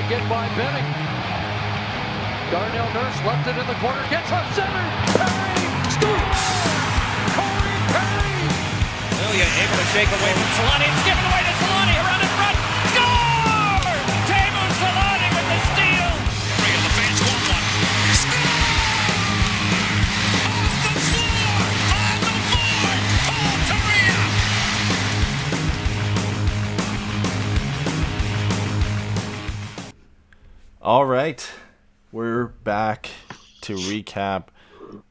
to get by Benning. Darnell Nurse left it in the corner, gets up center. Terry scores! Tory Terry! Ilya able to shake away from Solani. It's given away to Solani around in front. Score! Teemu Solani with the steal. Three of the fans want one. Score! Off the floor! On the board! Paul Kariya! All right, we're back to recap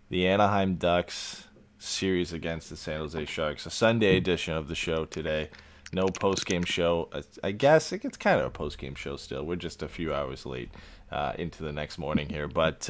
the Anaheim Ducks series against the San Jose Sharks. A Sunday edition of the show today. No post-game show. I guess it's kind of a post-game show still. We're just a few hours late into the next morning here. But,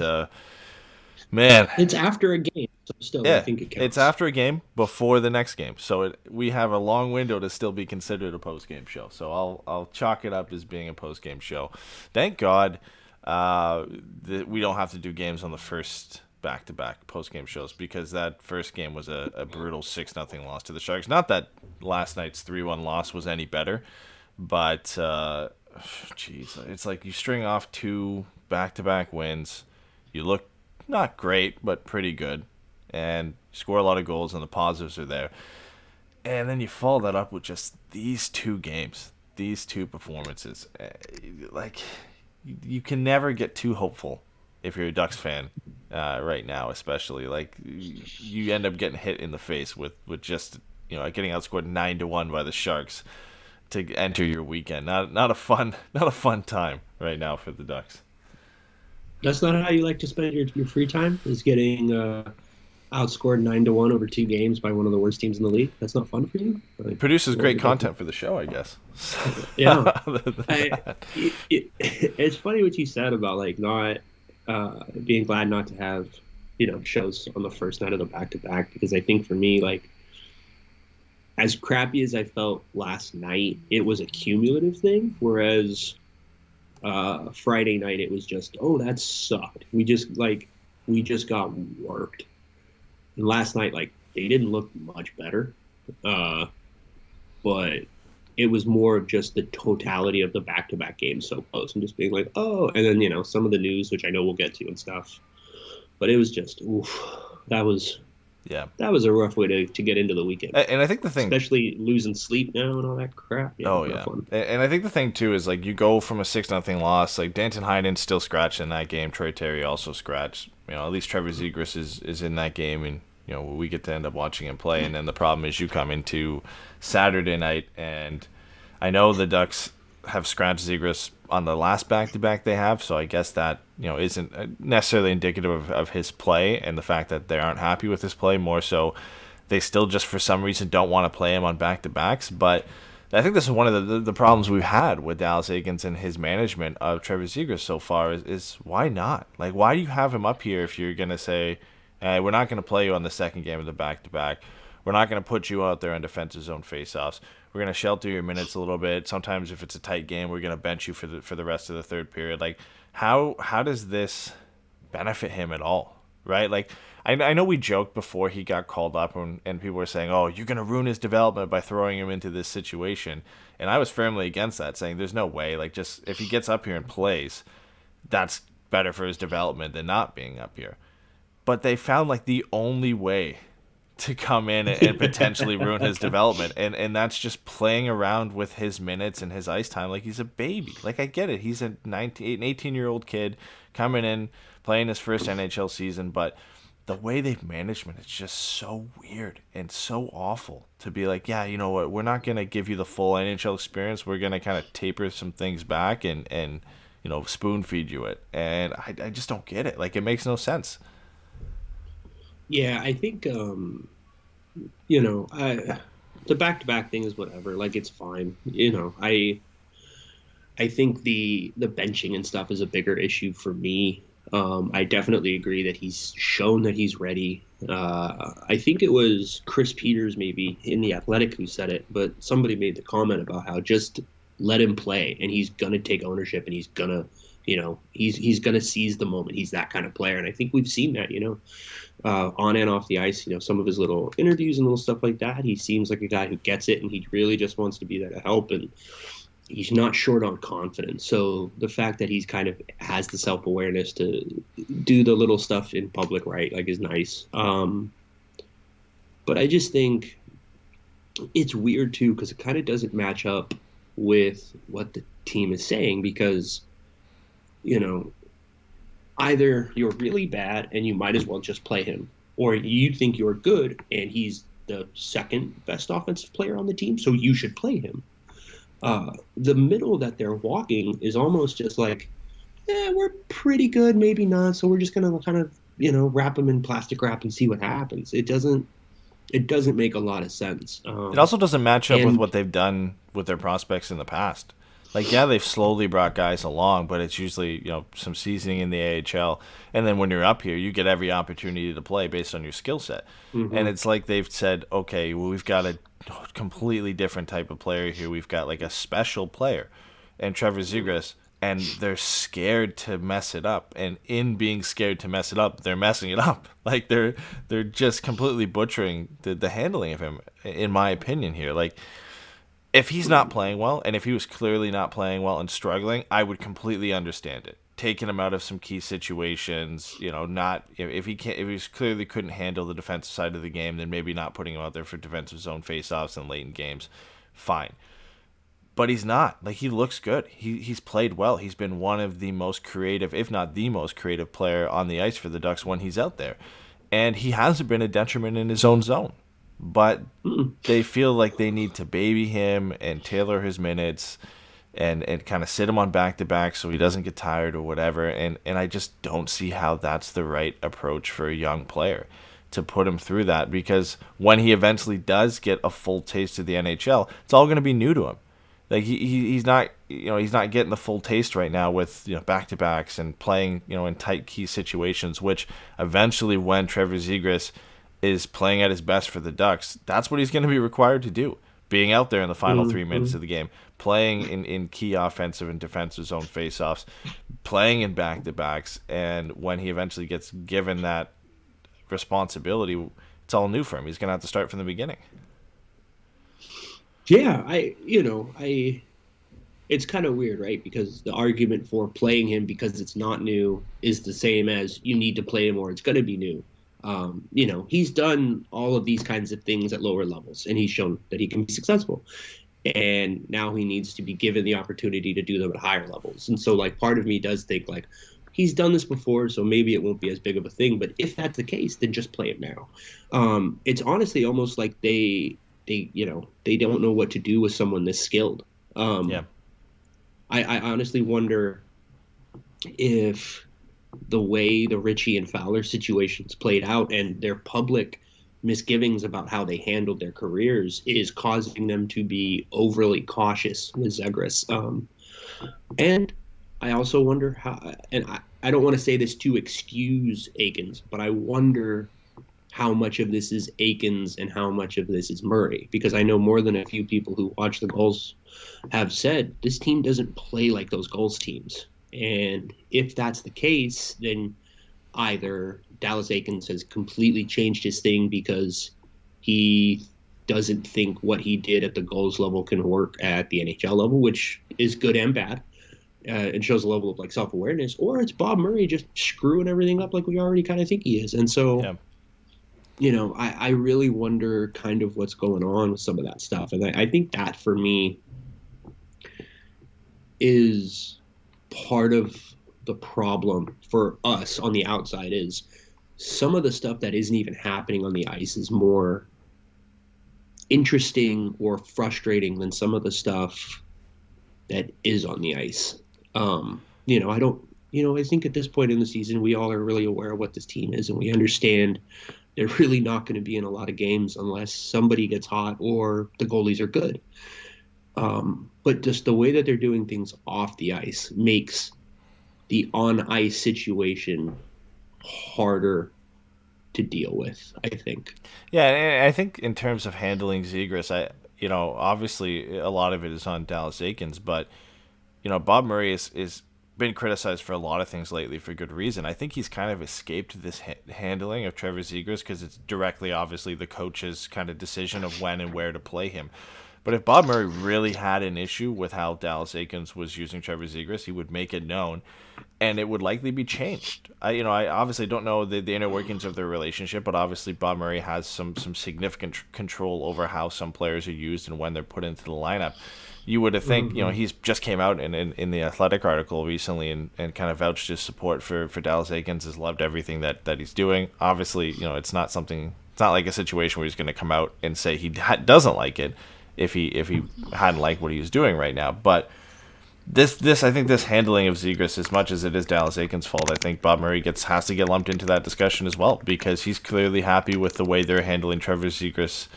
man. It's after a game, so still I think it counts. It's after a game before the next game. So we have a long window to still be considered a post-game show. So I'll chalk it up as being a post-game show. Thank God that we don't have to do games on the first back-to-back post-game shows, because that first game was a brutal 6-0 loss to the Sharks. Not that last night's 3-1 loss was any better, but geez, it's like you string off 2 back-to-back wins. You look not great, but pretty good, and score a lot of goals, and the positives are there. And then you follow that up with just these 2 games, these 2 performances. Like, you can never get too hopeful if you're a Ducks fan right now, especially. Like, you end up getting hit in the face with just, getting outscored 9-1 by the Sharks to enter your weekend. Not a fun time right now for the Ducks. That's not how you like to spend your free time, is getting outscored 9-1 over 2 games by one of the worst teams in the league. That's not fun for you? It produces great content for the show, I guess. Yeah. It's funny what you said about, like, not being glad not to have, shows on the first night of the back-to-back, because I think for me, like, as crappy as I felt last night, it was a cumulative thing, whereas Friday night it was just, that sucked. We just got worked. And last night, like, they didn't look much better, but it was more of just the totality of the back-to-back games so close, and just being like, and then, some of the news, which I know we'll get to and stuff. But it was just, that was a rough way to get into the weekend. And I think the thing, especially losing sleep now and all that crap. Fun. And I think the thing too is, like, you go from a 6-0 loss. Like, Danton Heinen still scratched in that game. Troy Terry also scratched. At least Trevor Zegras is in that game, and we get to end up watching him play. And then the problem is you come into Saturday night, and I know the Ducks have scratched Zegras on the last back-to-back they have, so I guess that isn't necessarily indicative of his play and the fact that they aren't happy with his play. More so, they still just for some reason don't want to play him on back-to-backs. But I think this is one of the problems we've had with Dallas Eakins and his management of Trevor Zegras so far is why not? Like, why do you have him up here if you're going to say, hey, we're not going to play you on the second game of the back-to-back. We're not going to put you out there on defensive zone faceoffs. We're going to shelter your minutes a little bit. Sometimes if it's a tight game, we're going to bench you for the rest of the third period. Like, how does this benefit him at all, right? Like, I know we joked before he got called up, and people were saying, you're going to ruin his development by throwing him into this situation. And I was firmly against that, saying there's no way. Like, just if he gets up here and plays, that's better for his development than not being up here. But they found, like, the only way to come in and potentially ruin his development, and that's just playing around with his minutes and his ice time like he's a baby. Like, I get it, he's an 18-year-old kid coming in, playing his first NHL season, but the way they've managed him, it's just so weird and so awful to be like, yeah, you know what, we're not going to give you the full NHL experience, we're going to kind of taper some things back and spoon feed you it, and I just don't get it. Like, it makes no sense. Yeah, I think, the back-to-back thing is whatever. Like, it's fine. I think the benching and stuff is a bigger issue for me. I definitely agree that he's shown that he's ready. I think it was Chris Peters maybe in The Athletic who said it, but somebody made the comment about how just let him play, and he's going to take ownership, and he's going to, he's going to seize the moment. He's that kind of player, and I think we've seen that, on and off the ice, some of his little interviews and little stuff like that. He seems like a guy who gets it, and he really just wants to be there to help. And he's not short on confidence. So the fact that he's kind of has the self-awareness to do the little stuff in public, right, like, is nice. But I just think it's weird too, because it kind of doesn't match up with what the team is saying, because, you know, either you're really bad and you might as well just play him, or you think you're good and he's the second best offensive player on the team, so you should play him. The middle that they're walking is almost just like, we're pretty good, maybe not, so we're just going to kind of, wrap them in plastic wrap and see what happens. It doesn't make a lot of sense. It also doesn't match up with what they've done with their prospects in the past. Like, yeah, they've slowly brought guys along, but it's usually, some seasoning in the AHL. And then when you're up here, you get every opportunity to play based on your skill set. Mm-hmm. And it's like they've said, okay, well, we've got a completely different type of player here. We've got, like, a special player, and Trevor Zegras, and they're scared to mess it up. And in being scared to mess it up, they're messing it up. Like, they're just completely butchering the handling of him, in my opinion here. Like, if he's not playing well, and if he was clearly not playing well and struggling, I would completely understand it. Taking him out of some key situations, if he clearly couldn't handle the defensive side of the game, then maybe not putting him out there for defensive zone faceoffs and late in games, fine. But he's not. Like, he looks good. He's played well. He's been one of the most creative, if not the most creative player on the ice for the Ducks when he's out there. And he hasn't been a detriment in his own zone. But they feel like they need to baby him and tailor his minutes and kind of sit him on back-to-back so he doesn't get tired or whatever. And I just don't see how that's the right approach for a young player, to put him through that. Because when he eventually does get a full taste of the NHL, it's all going to be new to him. Like, he's not getting the full taste right now with back-to-backs and playing in tight key situations, which eventually, when Trevor Zegras is playing at his best for the Ducks, that's what he's going to be required to do. Being out there in the final 3 minutes of the game, playing in key offensive and defensive zone faceoffs, playing in back-to-backs, and when he eventually gets given that responsibility, it's all new for him. He's going to have to start from the beginning. Yeah, it's kind of weird, right? Because the argument for playing him because it's not new is the same as you need to play him or it's going to be new. He's done all of these kinds of things at lower levels, and he's shown that he can be successful. And now he needs to be given the opportunity to do them at higher levels. And so, like, part of me does think, like, he's done this before, so maybe it won't be as big of a thing. But if that's the case, then just play him now. It's honestly almost like they don't know what to do with someone this skilled. I honestly wonder if the way the Ritchie and Fowler situations played out and their public misgivings about how they handled their careers is causing them to be overly cautious with Zegras. And I also wonder how, and I don't want to say this to excuse Aikens, but I wonder how much of this is Aikens and how much of this is Murray, because I know more than a few people who watch the Gulls have said this team doesn't play like those Gulls teams. And if that's the case, then either Dallas Aikens has completely changed his thing because he doesn't think what he did at the Gulls level can work at the NHL level, which is good and bad, and shows a level of, like, self-awareness, or it's Bob Murray just screwing everything up like we already kind of think he is. And so, I really wonder kind of what's going on with some of that stuff. And I think that, for me, is part of the problem for us on the outside. Is some of the stuff that isn't even happening on the ice is more interesting or frustrating than some of the stuff that is on the ice. I think at this point in the season, we all are really aware of what this team is, and we understand they're really not going to be in a lot of games unless somebody gets hot or the goalies are good. But just the way that they're doing things off the ice makes the on-ice situation harder to deal with, I think. Yeah, and I think in terms of handling Zegras, obviously a lot of it is on Dallas Aikens, but, Bob Murray is been criticized for a lot of things lately for good reason. I think he's kind of escaped this handling of Trevor Zegras because it's directly, obviously, the coach's kind of decision of when and where to play him. But if Bob Murray really had an issue with how Dallas Eakins was using Trevor Zegras, he would make it known, and it would likely be changed. I obviously don't know the inner workings of their relationship, but obviously Bob Murray has some significant control over how some players are used and when they're put into the lineup. You would have think, he's just came out in the Athletic article recently and kind of vouched his support for Dallas Eakins, has loved everything that he's doing. Obviously, it's not like a situation where he's going to come out and say he doesn't like it if he hadn't liked what he was doing right now. But I think this handling of Zegras, as much as it is Dallas Eakins' fault, I think Bob Murray has to get lumped into that discussion as well, because he's clearly happy with the way they're handling Trevor Zegras,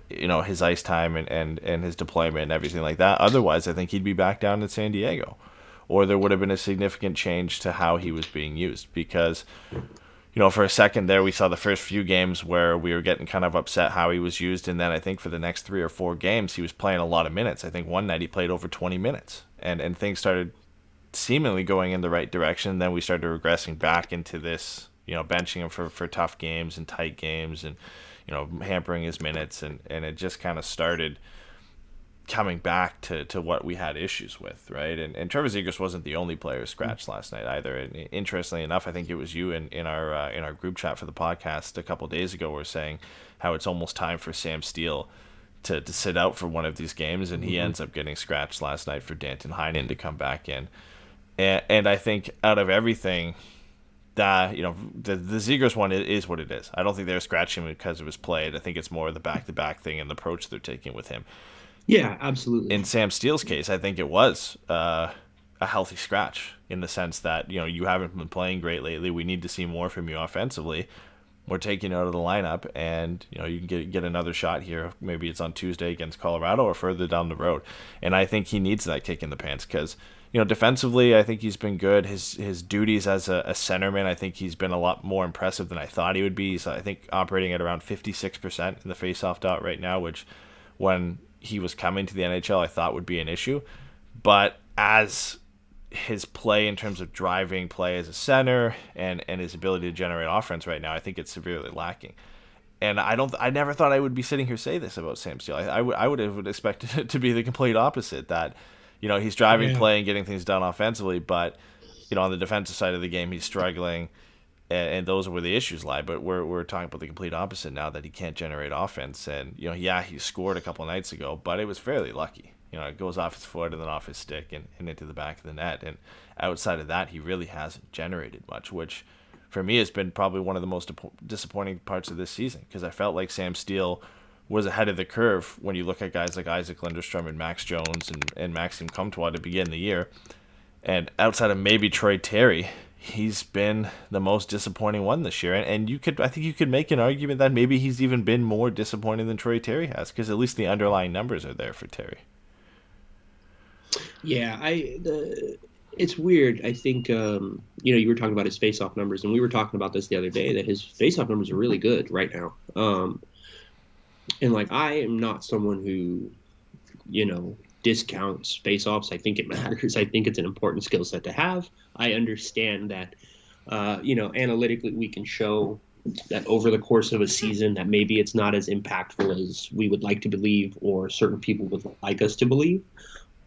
his ice time and his deployment and everything like that. Otherwise, I think he'd be back down in San Diego, or there would have been a significant change to how he was being used, because for a second there, we saw the first few games where we were getting kind of upset how he was used. And then I think for the next 3 or 4 games, he was playing a lot of minutes. I think one night he played over 20 minutes, and things started seemingly going in the right direction. Then we started regressing back into this, benching him for tough games and tight games and, hampering his minutes. And it just kind of started coming back to what we had issues with, right? And Trevor Zegras wasn't the only player scratched last night either. And interestingly enough, I think it was you in our group chat for the podcast a couple of days ago were saying how it's almost time for Sam Steele to sit out for one of these games, and he ends up getting scratched last night for Danton Heinen to come back in. And I think out of everything, the Zegras one is what it is. I don't think they're scratching him because of his play. I think it's more the back-to-back thing and the approach they're taking with him. Yeah, absolutely. In Sam Steele's case, I think it was a healthy scratch in the sense that, you haven't been playing great lately. We need to see more from you offensively. We're taking you out of the lineup, and, you can get another shot here. Maybe it's on Tuesday against Colorado or further down the road. And I think he needs that kick in the pants because, defensively, I think he's been good. His duties as a centerman, I think he's been a lot more impressive than I thought he would be. He's, I think, operating at around 56% in the faceoff dot right now, which when he was coming to the NHL, I thought would be an issue. But as his play in terms of driving play as a center and his ability to generate offense right now, I think it's severely lacking. And I never thought I would be sitting here say this about Sam Steele. I would have expected it to be the complete opposite, that, he's driving play and getting things done offensively, but, on the defensive side of the game, he's struggling. And those are where the issues lie. But we're talking about the complete opposite now, that he can't generate offense. And, he scored a couple nights ago, but it was fairly lucky. It goes off his foot and then off his stick and into the back of the net. And outside of that, he really hasn't generated much, which for me has been probably one of the most disappointing parts of this season, because I felt like Sam Steele was ahead of the curve when you look at guys like Isaac Lindstrom and Max Jones and Maxime Comtois to begin the year. And outside of maybe Troy Terry, he's been the most disappointing one this year. And I think you could make an argument that maybe he's even been more disappointing than Troy Terry has, because at least the underlying numbers are there for Terry. Yeah, it's weird. I think, you were talking about his face-off numbers, and we were talking about this the other day, that his face-off numbers are really good right now. And, I am not someone who, discounts face-offs. I think it matters. I think it's an important skill set to have. I understand that, analytically we can show that over the course of a season that maybe it's not as impactful as we would like to believe or certain people would like us to believe.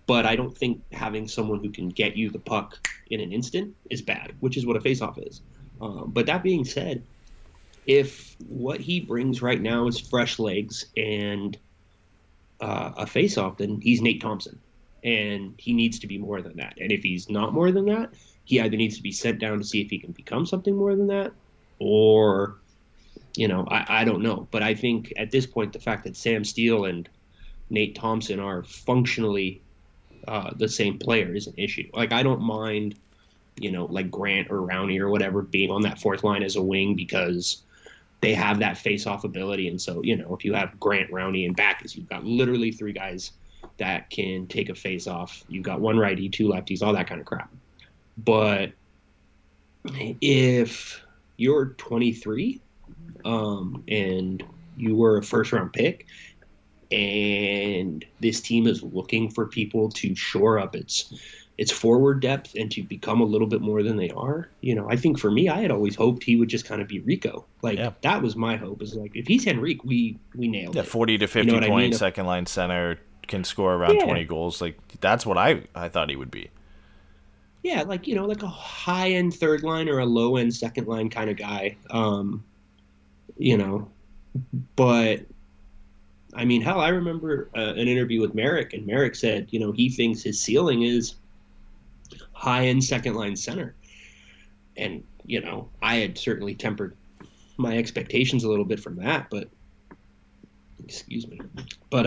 But I don't think having someone who can get you the puck in an instant is bad, which is what a faceoff is. But that being said, if what he brings right now is fresh legs and a faceoff, then he's Nate Thompson. And he needs to be more than that. And if he's not more than that, he either needs to be sent down to see if he can become something more than that, or, I don't know. But I think at this point, the fact that Sam Steele and Nate Thompson are functionally the same player is an issue. I don't mind, Grant or Rowney or whatever being on that fourth line as a wing, because they have that face-off ability. And so, if you have Grant, Rowney, and Backus, you've got literally 3 guys that can take a face-off. You've got 1 righty, 2 lefties, all that kind of crap. But if you're 23 and you were a first-round pick, and this team is looking for people to shore up its forward depth and to become a little bit more than they are. I think for me, I had always hoped he would just kind of be Rico. That was my hope. Is like if he's Henrique, we nailed it. 40 to 50 point second line center, can score around 20 goals. Like that's what I thought he would be. Yeah, like a high end third line or a low end second line kind of guy. But I mean, hell, I remember an interview with Merrick, and Merrick said, he thinks his ceiling is high-end second-line center. And, I had certainly tempered my expectations a little bit from that, but, excuse me. But,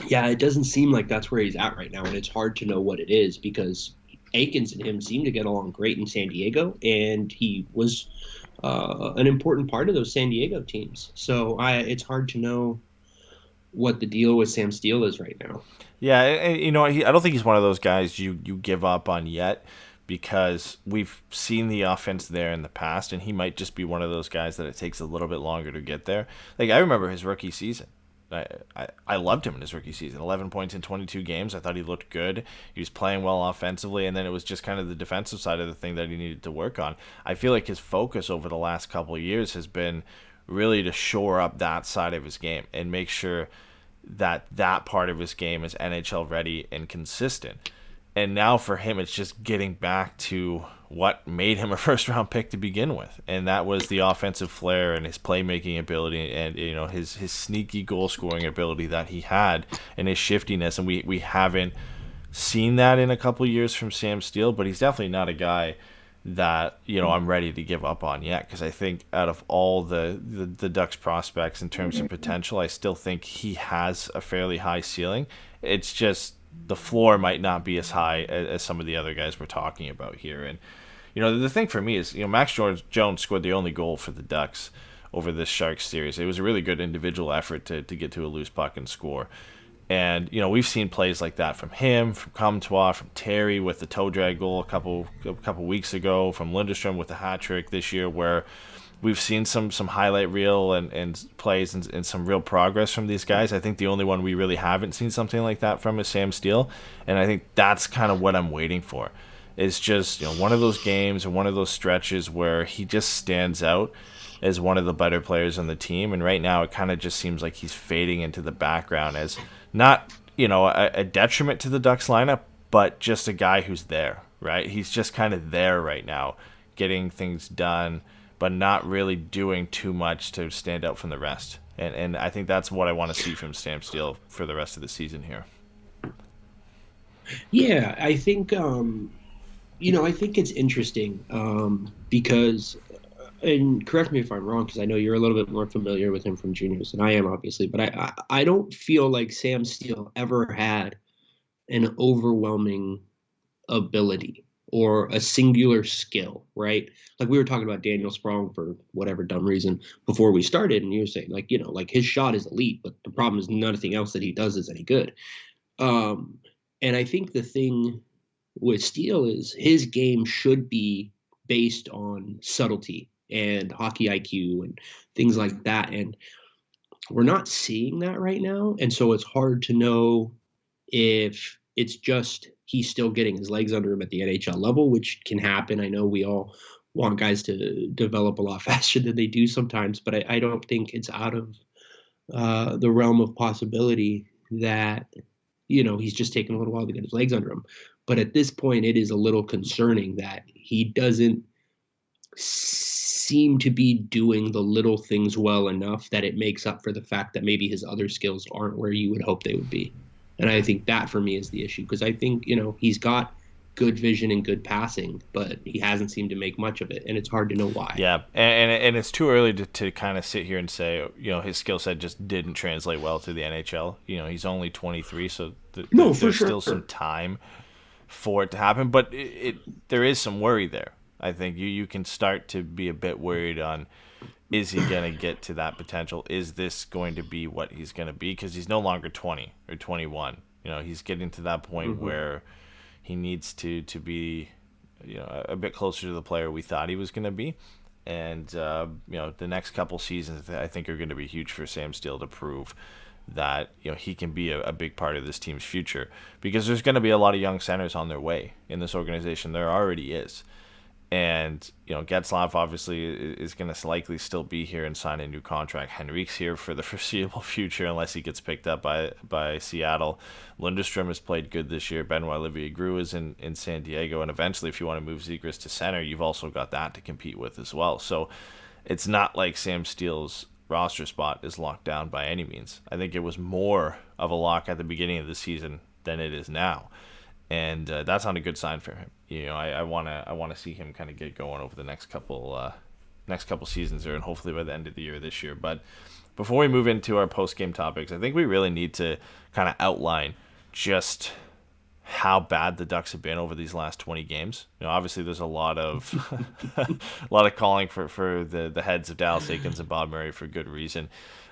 yeah, it doesn't seem like that's where he's at right now, and it's hard to know what it is because Aikens and him seem to get along great in San Diego, and he was an important part of those San Diego teams. So it's hard to know what the deal with Sam Steele is right now. Yeah, and, I don't think he's one of those guys you give up on yet because we've seen the offense there in the past, and he might just be one of those guys that it takes a little bit longer to get there. Like, I remember his rookie season. I loved him in his rookie season. 11 points in 22 games. I thought he looked good. He was playing well offensively, and then it was just kind of the defensive side of the thing that he needed to work on. I feel like his focus over the last couple of years has been really to shore up that side of his game and make sure that part of his game is NHL ready and consistent. And now for him, it's just getting back to what made him a first-round pick to begin with, and that was the offensive flair and his playmaking ability and his sneaky goal-scoring ability that he had and his shiftiness. And we haven't seen that in a couple of years from Sam Steele, but he's definitely not a guy that I'm ready to give up on yet, because I think out of all the Ducks prospects in terms of potential, I still think he has a fairly high ceiling. It's just the floor might not be as high as some of the other guys we're talking about here. And the thing for me is Max Jones scored the only goal for the Ducks over this Sharks series. It was a really good individual effort to get to a loose puck and score. And we've seen plays like that from him, from Comtois, from Terry with the toe drag goal a couple weeks ago, from Lindstrom with the hat trick this year, where we've seen some highlight reel and plays and some real progress from these guys. I think the only one we really haven't seen something like that from is Sam Steele, and I think that's kind of what I'm waiting for. It's just one of those games or one of those stretches where he just stands out as one of the better players on the team, and right now it kind of just seems like he's fading into the background as not a detriment to the Ducks lineup, but just a guy who's there, right? He's just kind of there right now, getting things done, but not really doing too much to stand out from the rest. And I think that's what I want to see from Sam Steele for the rest of the season here. Yeah, I think I think it's interesting because, and correct me if I'm wrong, because I know you're a little bit more familiar with him from juniors than I am, obviously, but I don't feel like Sam Steele ever had an overwhelming ability or a singular skill, right? Like we were talking about Daniel Sprong for whatever dumb reason before we started, and you were saying like his shot is elite, but the problem is nothing else that he does is any good. And I think the thing with Steele is his game should be based on subtlety and hockey IQ and things like that, and we're not seeing that right now. And so it's hard to know if it's just he's still getting his legs under him at the NHL level, which can happen. I know we all want guys to develop a lot faster than they do sometimes, but I don't think it's out of the realm of possibility that he's just taking a little while to get his legs under him. But at this point, it is a little concerning that he doesn't seem to be doing the little things well enough that it makes up for the fact that maybe his other skills aren't where you would hope they would be. And I think that for me is the issue, because I think, he's got good vision and good passing, but he hasn't seemed to make much of it, and it's hard to know why. Yeah, and it's too early to kind of sit here and say, his skill set just didn't translate well to the NHL. He's only 23, so there's still some time for it to happen, but there is some worry there. I think you can start to be a bit worried on, is he going to get to that potential? Is this going to be what he's going to be? Because he's no longer 20 or 21. He's getting to that point where he needs to be, a bit closer to the player we thought he was going to be. And, the next couple seasons I think are going to be huge for Sam Steele to prove that he can be a big part of this team's future, because there's going to be a lot of young centers on their way in this organization. There already is. And, Getzlaf obviously is going to likely still be here and sign a new contract. Henrique's here for the foreseeable future unless he gets picked up by Seattle. Lundestrom has played good this year. Benoit Olivier Groux is in San Diego. And eventually, if you want to move Zegras to center, you've also got that to compete with as well. So it's not like Sam Steele's roster spot is locked down by any means. I think it was more of a lock at the beginning of the season than it is now. And that's not a good sign for him. I want to see him kind of get going over the next couple seasons there, and hopefully by the end of the year this year. But before we move into our post-game topics, I think we really need to kind of outline just how bad the Ducks have been over these last 20 games. Obviously there's a lot of calling for the heads of Dallas Eakins and Bob Murray for good reason.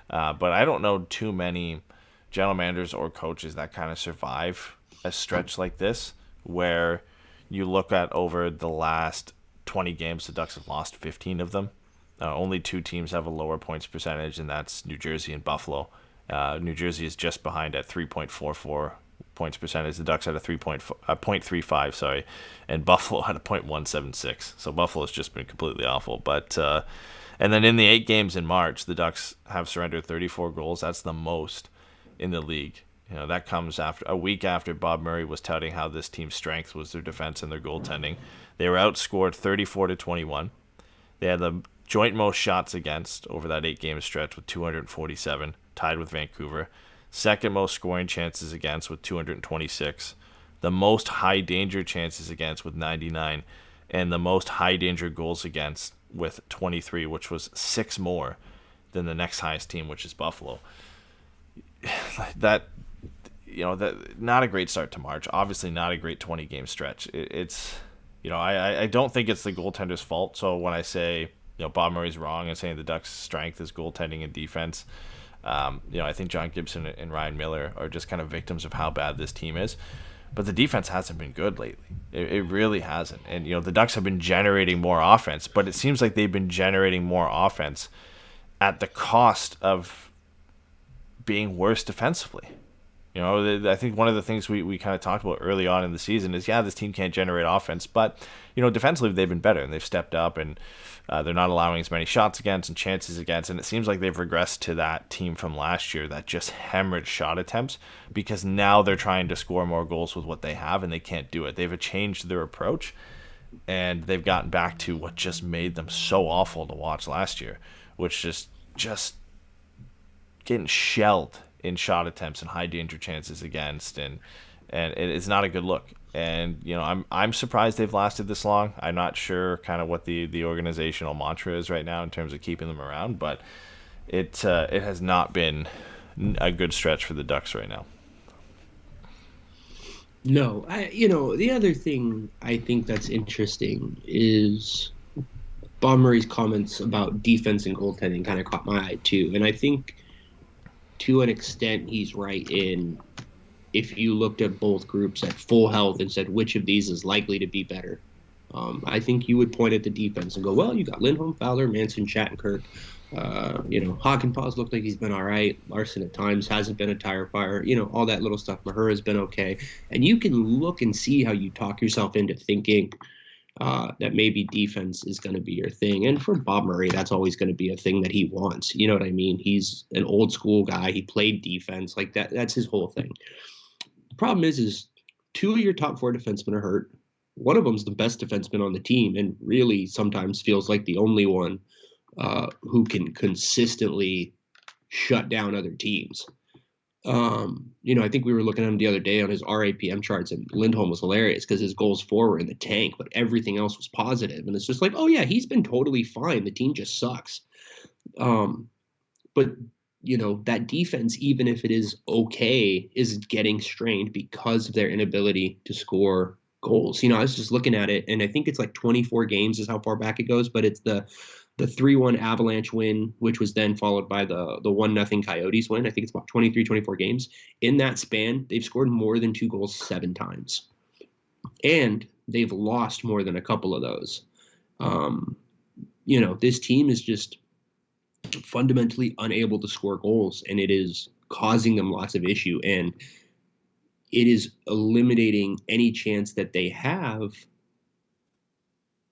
But I don't know too many general managers or coaches that kind of survive a stretch like this, where you look at over the last 20 games, the Ducks have lost 15 of them. Only 2 teams have a lower points percentage, and that's New Jersey and Buffalo. New Jersey is just behind at 3.44 points percentage. The Ducks had a 0.35, sorry, and Buffalo had a 0.176. So Buffalo's just been completely awful. But and then in the 8 games in March, the Ducks have surrendered 34 goals. That's the most in the league. That comes after a week after Bob Murray was touting how this team's strength was their defense and their goaltending. They were outscored 34-21. They had the joint most shots against over that 8-game stretch with 247, tied with Vancouver. Second most scoring chances against with 226. The most high danger chances against with 99. And the most high danger goals against with 23, which was 6 more than the next highest team, which is Buffalo. That not a great start to March. Obviously not a great 20-game stretch. I don't think it's the goaltender's fault. So when I say, Bob Murray's wrong and saying the Ducks' strength is goaltending and defense, I think John Gibson and Ryan Miller are just kind of victims of how bad this team is. But the defense hasn't been good lately. It really hasn't. And, the Ducks have been generating more offense, but it seems like they've been generating more offense at the cost of being worse defensively. I think one of the things we kind of talked about early on in the season is, this team can't generate offense, but, defensively they've been better and they've stepped up, and they're not allowing as many shots against and chances against, and it seems like they've regressed to that team from last year that just hemorrhaged shot attempts, because now they're trying to score more goals with what they have and they can't do it. They've changed their approach, and they've gotten back to what just made them so awful to watch last year, which just getting shelled in shot attempts and high danger chances against, and it's not a good look. And I'm surprised they've lasted this long. I'm not sure kind of what the organizational mantra is right now in terms of keeping them around, but it has not been a good stretch for the Ducks right now. No, the other thing I think that's interesting is Bob Murray's comments about defense and goaltending kind of caught my eye too, and I think to an extent he's right in, if you looked at both groups at full health and said which of these is likely to be better, I think you would point at the defense and go, well, you got Lindholm, Fowler, Manson, Schattenkirk. Hakanpää's looked like he's been all right. Larson at times hasn't been a tire fire. All that little stuff. Mahura's been okay. And you can look and see how you talk yourself into thinking that maybe defense is going to be your thing. And for Bob Murray, that's always going to be a thing that he wants. You know what I mean? He's an old school guy. He played defense like that. That's his whole thing. The problem is 2 of your top 4 defensemen are hurt. One of them's the best defenseman on the team and really sometimes feels like the only one who can consistently shut down other teams. I think we were looking at him the other day on his RAPM charts, and Lindholm was hilarious because his goals for were in the tank, but everything else was positive. And it's just like, oh yeah, he's been totally fine. The team just sucks. But that defense, even if it is okay, is getting strained because of their inability to score goals. I was just looking at it, and I think it's like 24 games is how far back it goes, but it's the 3-1 Avalanche win, which was then followed by the 1-0 Coyotes win. I think it's about 23, 24 games. In that span, they've scored more than 2 goals 7 times. And they've lost more than a couple of those. This team is just fundamentally unable to score goals, and it is causing them lots of issue, and it is eliminating any chance that they have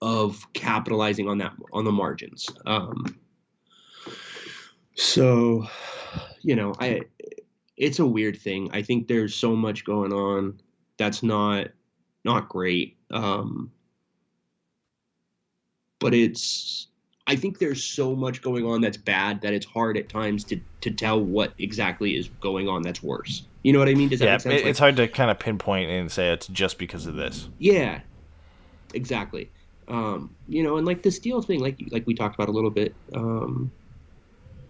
of capitalizing on the margins. So, it's a weird thing. I think there's so much going on that's not great. But I think there's so much going on that's bad that it's hard at times to tell what exactly is going on that's worse. You know what I mean? Does that make sense? It's hard to kind of pinpoint and say it's just because of this. Yeah, exactly. And like the Steele thing, like we talked about a little bit,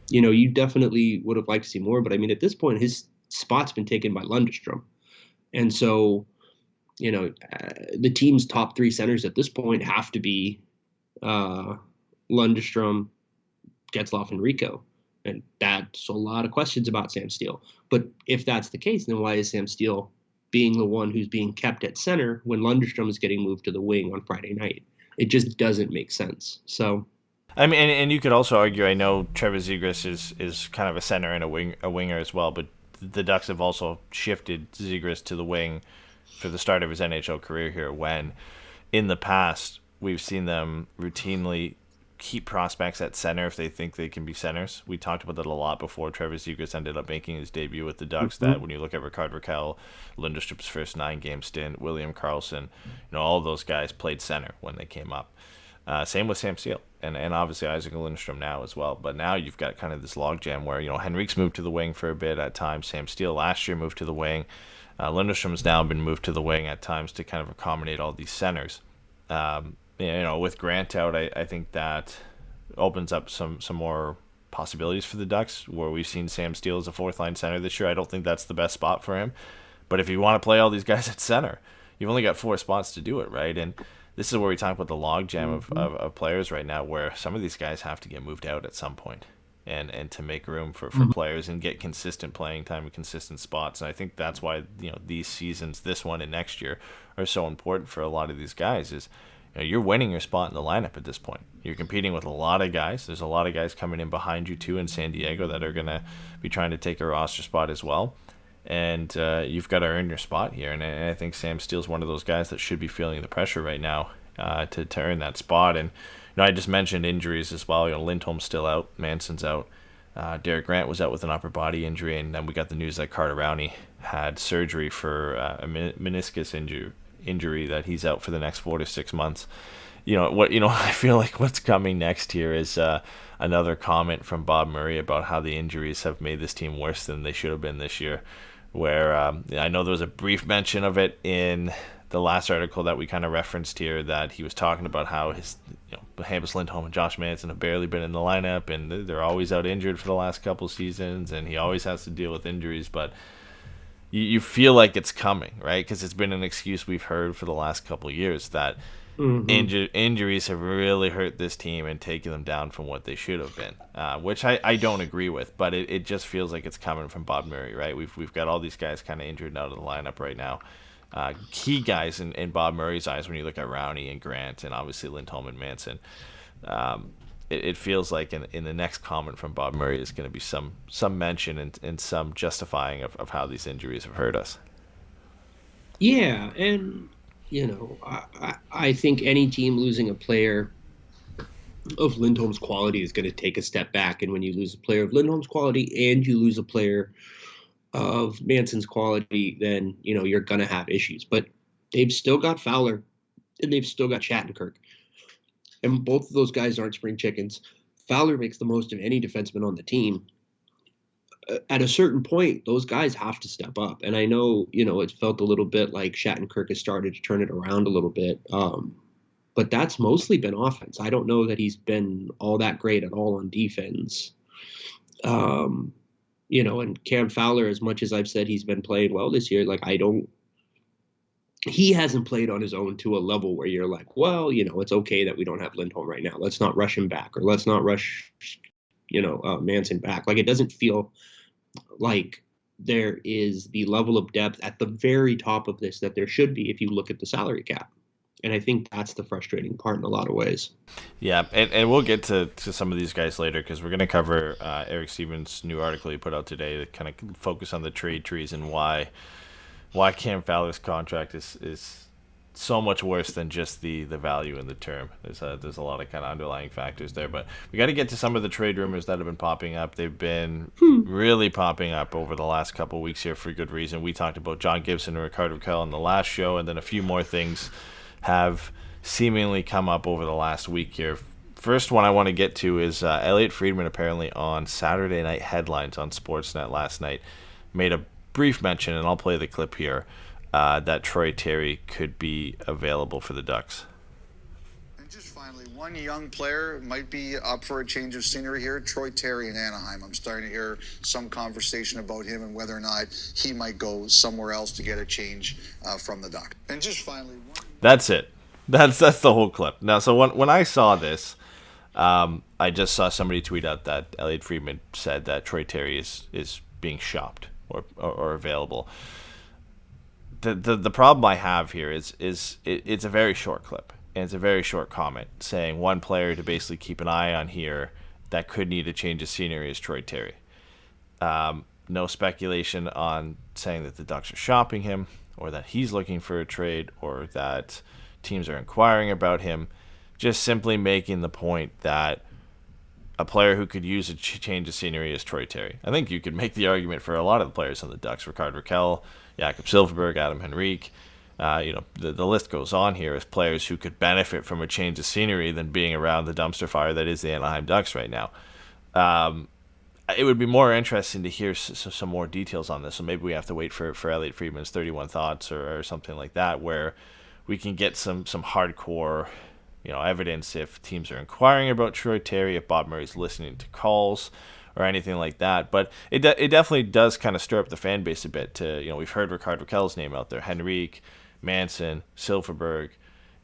you definitely would have liked to see more, but I mean, at this point, his spot's been taken by Lundstrom. And so, the team's top three centers at this point have to be Lundstrom, Getzlaf, and Rico. And that's a lot of questions about Sam Steele. But if that's the case, then why is Sam Steele being the one who's being kept at center when Lundstrom is getting moved to the wing on Friday night? It just doesn't make sense. So, I mean, and you could also argue, I know Trevor Zegras is kind of a center and a winger as well, but the Ducks have also shifted Zegras to the wing for the start of his NHL career here, when in the past we've seen them routinely keep prospects at center if they think they can be centers. We talked about that a lot before Trevor Zegras ended up making his debut with the Ducks, that when you look at Rickard Rakell, Lundstrom's first 9-game stint, William Karlsson, all those guys played center when they came up. Same with Sam Steele and obviously Isaac Lundstrom now as well. But now you've got kind of this logjam where, Henrique's moved to the wing for a bit at times. Sam Steele last year moved to the wing. Lundstrom's now been moved to the wing at times to kind of accommodate all these centers. With Grant out, I think that opens up some more possibilities for the Ducks, where we've seen Sam Steele as a fourth-line center this year. I don't think that's the best spot for him. But if you want to play all these guys at center, you've only got 4 spots to do it, right? And this is where we talk about the logjam of players right now, where some of these guys have to get moved out at some point and to make room for players and get consistent playing time and consistent spots. And I think that's why these seasons, this one and next year, are so important for a lot of these guys. Is you're winning your spot in the lineup at this point. You're competing with a lot of guys. There's a lot of guys coming in behind you too in San Diego that are going to be trying to take a roster spot as well. And you've got to earn your spot here. And I think Sam Steele's one of those guys that should be feeling the pressure right now to earn that spot. And I just mentioned injuries as well. Lindholm's still out. Manson's out. Derek Grant was out with an upper body injury. And then we got the news that Carter Rowney had surgery for a meniscus injury that he's out for the next 4 to 6 months. I feel like what's coming next here is another comment from Bob Murray about how the injuries have made this team worse than they should have been this year, where I know there was a brief mention of it in the last article that we kind of referenced here, that he was talking about how his Hampus Lindholm and Josh Manson have barely been in the lineup, and they're always out injured for the last couple seasons, and he always has to deal with injuries. But you feel like it's coming, right? Because it's been an excuse we've heard for the last couple of years that injuries have really hurt this team and taken them down from what they should have been, which I don't agree with, but it just feels like it's coming from Bob Murray, right? We've got all these guys kind of injured and out of the lineup right now. Key guys in Bob Murray's eyes when you look at Rowney and Grant and obviously Lindholm and Manson. It feels like in the next comment from Bob Murray is going to be some mention and some justifying of how these injuries have hurt us. Yeah, and I think any team losing a player of Lindholm's quality is going to take a step back. And when you lose a player of Lindholm's quality and you lose a player of Manson's quality, then you're going to have issues. But they've still got Fowler and they've still got Schattenkirk. And both of those guys aren't spring chickens. Fowler makes the most of any defenseman on the team. At a certain point, those guys have to step up. And I know, it felt a little bit like Schattenkirk has started to turn it around a little bit. But that's mostly been offense. I don't know that he's been all that great at all on defense. And Cam Fowler, as much as I've said he's been playing well this year, he hasn't played on his own to a level where you're like, well, it's okay that we don't have Lindholm right now. Let's not rush him back, or let's not rush, Manson back. It doesn't feel like there is the level of depth at the very top of this that there should be if you look at the salary cap. And I think that's the frustrating part in a lot of ways. Yeah, and we'll get to some of these guys later because we're going to cover Eric Stevens' new article he put out today to kind of focus on the trade trees and why Cam Fowler's contract is so much worse than just the value in the term. There's a lot of kind of underlying factors there, but we got to get to some of the trade rumors that have been popping up. They've been really popping up over the last couple of weeks here for good reason. We talked about John Gibson and Ricardo Rakell on the last show, and then a few more things have seemingly come up over the last week here. First one I want to get to is Elliot Friedman apparently on Saturday Night Headlines on Sportsnet last night made a brief mention, and I'll play the clip here, that Troy Terry could be available for the Ducks. And just finally, one young player might be up for a change of scenery here, Troy Terry in Anaheim. I'm starting to hear some conversation about him and whether or not he might go somewhere else to get a change from the Ducks. And just finally, that's it. That's the whole clip. Now, so when I saw this, I just saw somebody tweet out that Elliot Friedman said that Troy Terry is being shopped or available. The problem I have here is it's a very short clip, and it's a very short comment saying one player to basically keep an eye on here that could need a change of scenery is Troy Terry. No speculation on saying that the Ducks are shopping him or that he's looking for a trade or that teams are inquiring about him. Just simply making the point that a player who could use a change of scenery is Troy Terry. I think you could make the argument for a lot of the players on the Ducks: Ricardo Rakell, Jakob Silfverberg, Adam Henrique. The list goes on here as players who could benefit from a change of scenery than being around the dumpster fire that is the Anaheim Ducks right now. It would be more interesting to hear some more details on this, so maybe we have to wait for Elliot Friedman's 31 Thoughts or something like that, where we can get some hardcore evidence if teams are inquiring about Troy Terry, if Bob Murray's listening to calls or anything like that. But it definitely does kind of stir up the fan base a bit. We've heard Ricardo Rakell's name out there, Henrique, Manson, Silfverberg,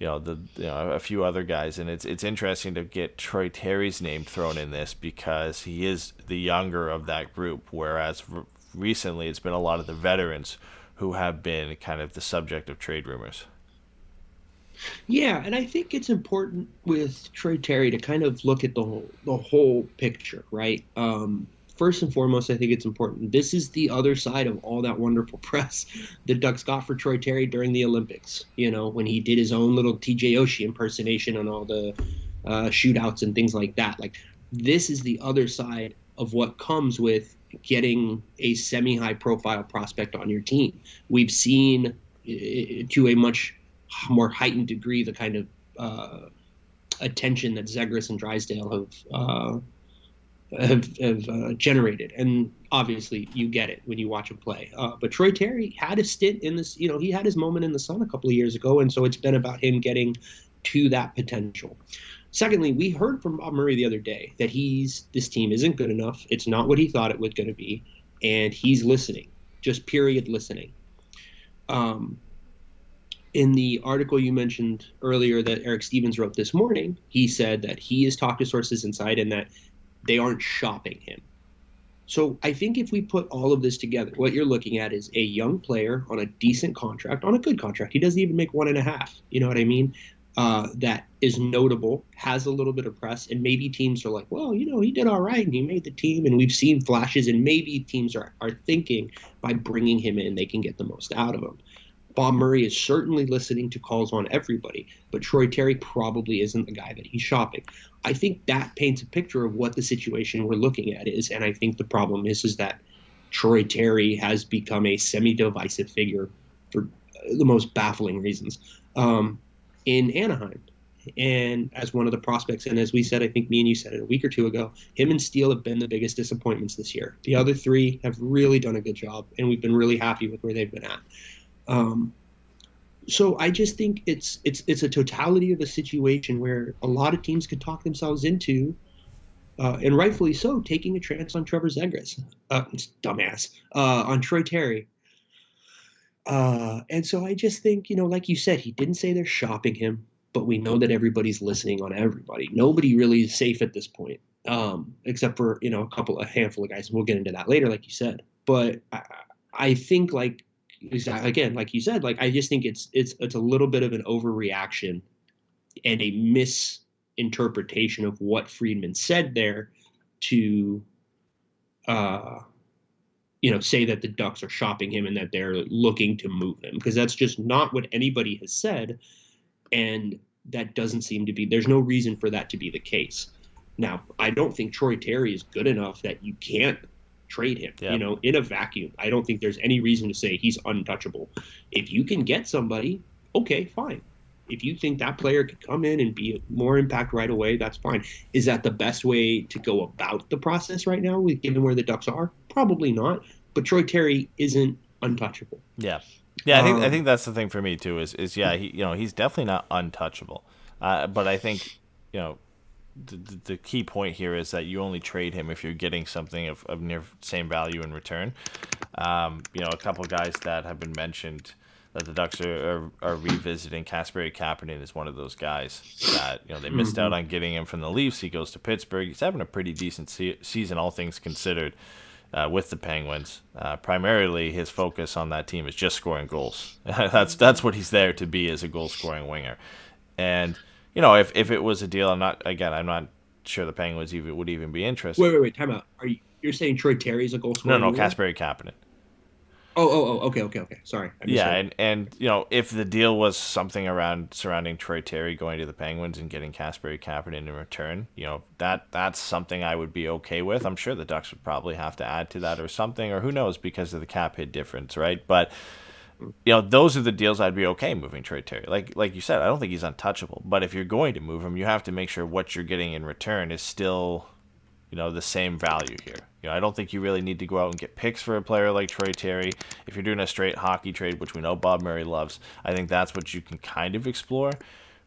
a few other guys, and it's interesting to get Troy Terry's name thrown in this because he is the younger of that group, whereas recently it's been a lot of the veterans who have been kind of the subject of trade rumors. Yeah, and I think it's important with Troy Terry to kind of look at the whole picture, right? First and foremost, I think it's important. This is the other side of all that wonderful press the Ducks got for Troy Terry during the Olympics, when he did his own little TJ Oshie impersonation on all the shootouts and things like that. Like, this is the other side of what comes with getting a semi-high profile prospect on your team. We've seen to a much more heightened degree the kind of attention that Zegras and Drysdale have generated, and obviously you get it when you watch him play. But Troy Terry had a stint in this. He had his moment in the sun a couple of years ago, and so it's been about him getting to that potential. Secondly, we heard from Bob Murray the other day that this team isn't good enough. It's not what he thought it was going to be, and he's listening, just period listening. In the article you mentioned earlier that Eric Stevens wrote this morning, he said that he has talked to sources inside and that they aren't shopping him. So I think if we put all of this together, what you're looking at is a young player on a decent contract, on a good contract. He doesn't even make 1.5. You know what I mean? That is notable, has a little bit of press, and maybe teams are like, well, he did all right and he made the team, and we've seen flashes, and maybe teams are thinking by bringing him in, they can get the most out of him. Bob Murray is certainly listening to calls on everybody, but Troy Terry probably isn't the guy that he's shopping. I think that paints a picture of what the situation we're looking at is, and I think the problem is that Troy Terry has become a semi-divisive figure for the most baffling reasons in Anaheim. And as one of the prospects, and as we said, I think me and you said it a week or two ago, him and Steele have been the biggest disappointments this year. The other three have really done a good job, and we've been really happy with where they've been at. So I just think it's a totality of a situation where a lot of teams could talk themselves into, and rightfully so, taking a chance on Trevor Zegras, dumbass, on Troy Terry. And so I just think, like you said, he didn't say they're shopping him, but we know that everybody's listening on everybody. Nobody really is safe at this point, except for, a handful of guys. And we'll get into that later, like you said. But I think, like, exactly, again, like you said, like I just think it's a little bit of an overreaction and a misinterpretation of what Friedman said there to say that the Ducks are shopping him and that they're looking to move him, because that's just not what anybody has said. And that doesn't seem to be, there's no reason for that to be the case. Now, I don't think Troy Terry is good enough that you can't trade him, in a vacuum. I don't think there's any reason to say he's untouchable. If you can get somebody, okay, fine. If you think that player could come in and be more impact right away, that's fine. Is that the best way to go about the process right now, given where the Ducks are? Probably not. But Troy Terry isn't untouchable. Yeah. I think that's the thing for me too. Is he's definitely not untouchable. But I think the key point here is that you only trade him if you're getting something of near same value in return. A couple guys that have been mentioned that the Ducks are revisiting. Kasperi Kapanen is one of those guys that they missed out on getting him from the Leafs. He goes to Pittsburgh. He's having a pretty decent season, all things considered, with the Penguins. Primarily, his focus on that team is just scoring goals. That's what he's there to be, as a goal scoring winger. And if it was a deal, I'm not sure the Penguins would even be interested. Wait, time out. You're saying Troy Terry's a goal scorer? No, Kasperi Kapanen. Oh, okay. Sorry. And if the deal was something surrounding Troy Terry going to the Penguins and getting Kasperi Kapanen in return, that's something I would be okay with. I'm sure the Ducks would probably have to add to that or something, or who knows, because of the cap hit difference, right? But those are the deals I'd be okay moving Troy Terry. Like you said, I don't think he's untouchable. But if you're going to move him, you have to make sure what you're getting in return is still, the same value here. I don't think you really need to go out and get picks for a player like Troy Terry. If you're doing a straight hockey trade, which we know Bob Murray loves, I think that's what you can kind of explore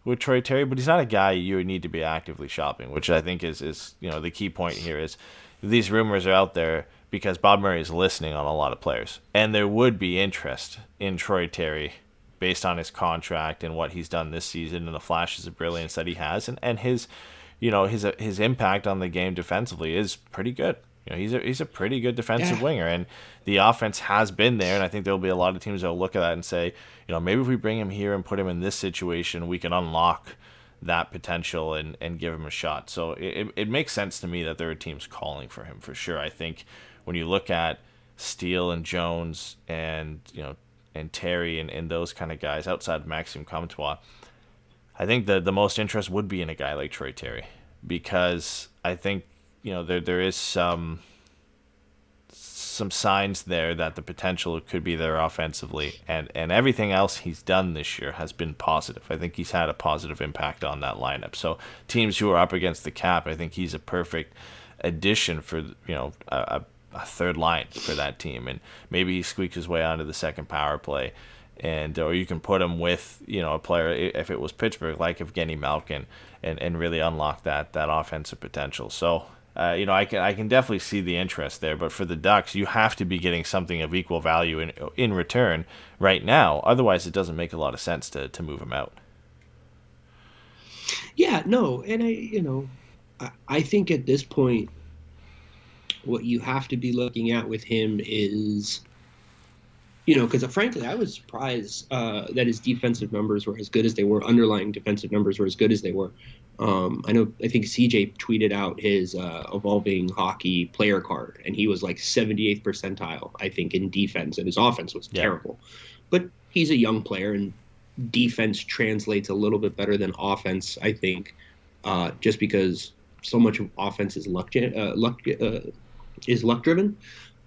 with Troy Terry. But he's not a guy you would need to be actively shopping, which I think is the key point here. Is these rumors are out there because Bob Murray is listening on a lot of players, and there would be interest in Troy Terry based on his contract and what he's done this season and the flashes of brilliance that he has, and his his impact on the game defensively is pretty good. He's a pretty good defensive winger, and the offense has been there. And I think there'll be a lot of teams that'll look at that and say, maybe if we bring him here and put him in this situation, we can unlock that potential and give him a shot. So it makes sense to me that there are teams calling for him for sure. I think when you look at Steele and Jones and and Terry and those kind of guys outside of Maxime Comtois, I think the most interest would be in a guy like Troy Terry, because I think there is some signs there that the potential could be there offensively, and everything else he's done this year has been positive. I think he's had a positive impact on that lineup. So teams who are up against the cap, I think he's a perfect addition for a third line for that team, and maybe he squeaks his way onto the second power play. Or you can put him with a player, if it was Pittsburgh, like Evgeny Malkin, and really unlock that offensive potential. So I can definitely see the interest there. But for the Ducks, you have to be getting something of equal value in return right now. Otherwise, it doesn't make a lot of sense to move him out. Yeah, no, and I think at this point, what you have to be looking at with him is, because frankly, I was surprised that his defensive numbers were as good as they were. Underlying defensive numbers were as good as they were. I think CJ tweeted out his evolving hockey player card, and he was like 78th percentile, I think, in defense, and his offense was terrible. But he's a young player, and defense translates a little bit better than offense, I think, just because so much of offense is luck driven.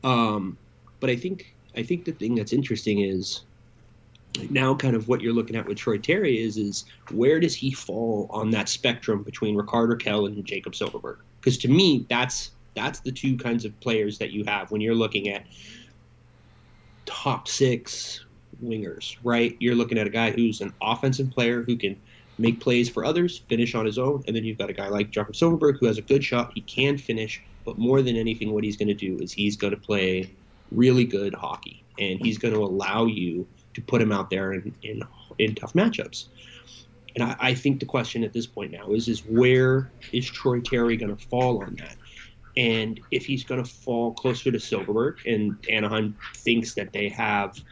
But I think the thing that's interesting is now kind of what you're looking at with Troy Terry is where does he fall on that spectrum between Rickard Rakell and Jacob Silfverberg? Because to me, that's the two kinds of players that you have when you're looking at top six wingers, right? You're looking at a guy who's an offensive player who can make plays for others, finish on his own, and then you've got a guy like Jacob Silfverberg who has a good shot, he can finish, but more than anything, what he's going to do is he's going to play really good hockey, and he's going to allow you to put him out there in tough matchups. And I think the question at this point now is where is Troy Terry going to fall on that? And if he's going to fall closer to Silfverberg, and Anaheim thinks that they have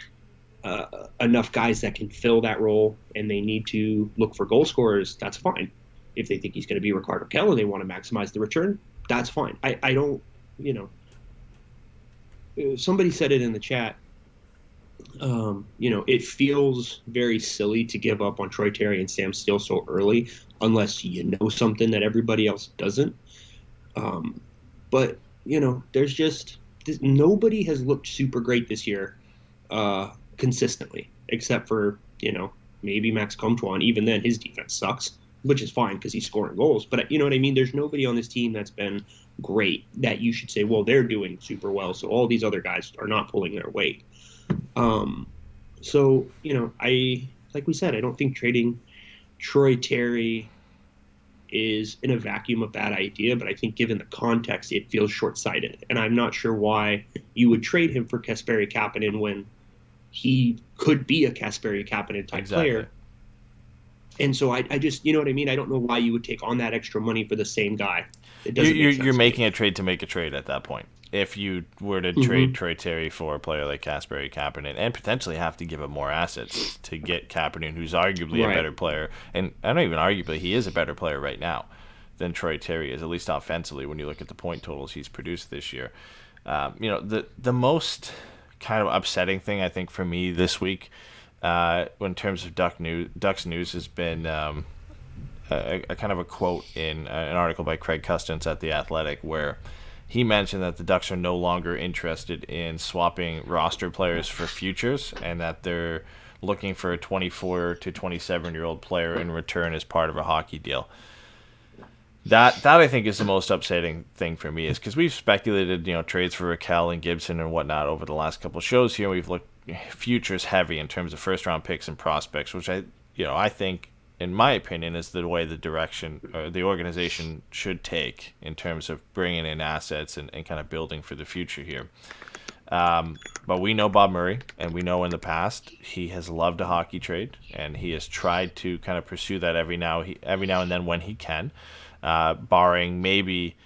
enough guys that can fill that role and they need to look for goal scorers, that's fine. If they think he's going to be Rickard Rakell and they want to maximize the return, that's fine. I don't, somebody said it in the chat, it feels very silly to give up on Troy Terry and Sam Steele so early unless you know something that everybody else doesn't. But, nobody has looked super great this year consistently, except for, maybe Max Comtois. Even then, his defense sucks, which is fine because he's scoring goals. But you know what I mean? There's nobody on this team that's been great that you should say, well, they're doing super well, so all these other guys are not pulling their weight. So, like we said, I don't think trading Troy Terry is in a vacuum a bad idea, but I think given the context, it feels short-sighted. And I'm not sure why you would trade him for Kasperi Kapanen when he could be a Kasperi Kapanen type player. And so I just, you know what I mean? I don't know why you would take on that extra money for the same guy. It doesn't make sense. You're making a trade to make a trade at that point. If you were to trade Troy Terry for a player like Kasperi Kapanen and potentially have to give up more assets to get Kapanen, who's arguably a better player, and I don't even arguably, he is a better player right now than Troy Terry is, at least offensively when you look at the point totals he's produced this year. The most kind of upsetting thing I think for me this week in terms of Ducks news has been a kind of a quote in an article by Craig Custance at The Athletic where he mentioned that the Ducks are no longer interested in swapping roster players for futures and that they're looking for a 24 to 27-year-old player in return as part of a hockey deal. That I think is the most upsetting thing for me is because we've speculated, trades for Rakell and Gibson and whatnot over the last couple of shows here. We've looked futures heavy in terms of first-round picks and prospects, which I think, in my opinion, is the way the direction or the organization should take in terms of bringing in assets and kind of building for the future here. But we know Bob Murray, and we know in the past he has loved a hockey trade, and he has tried to kind of pursue that every now and then when he can, barring maybe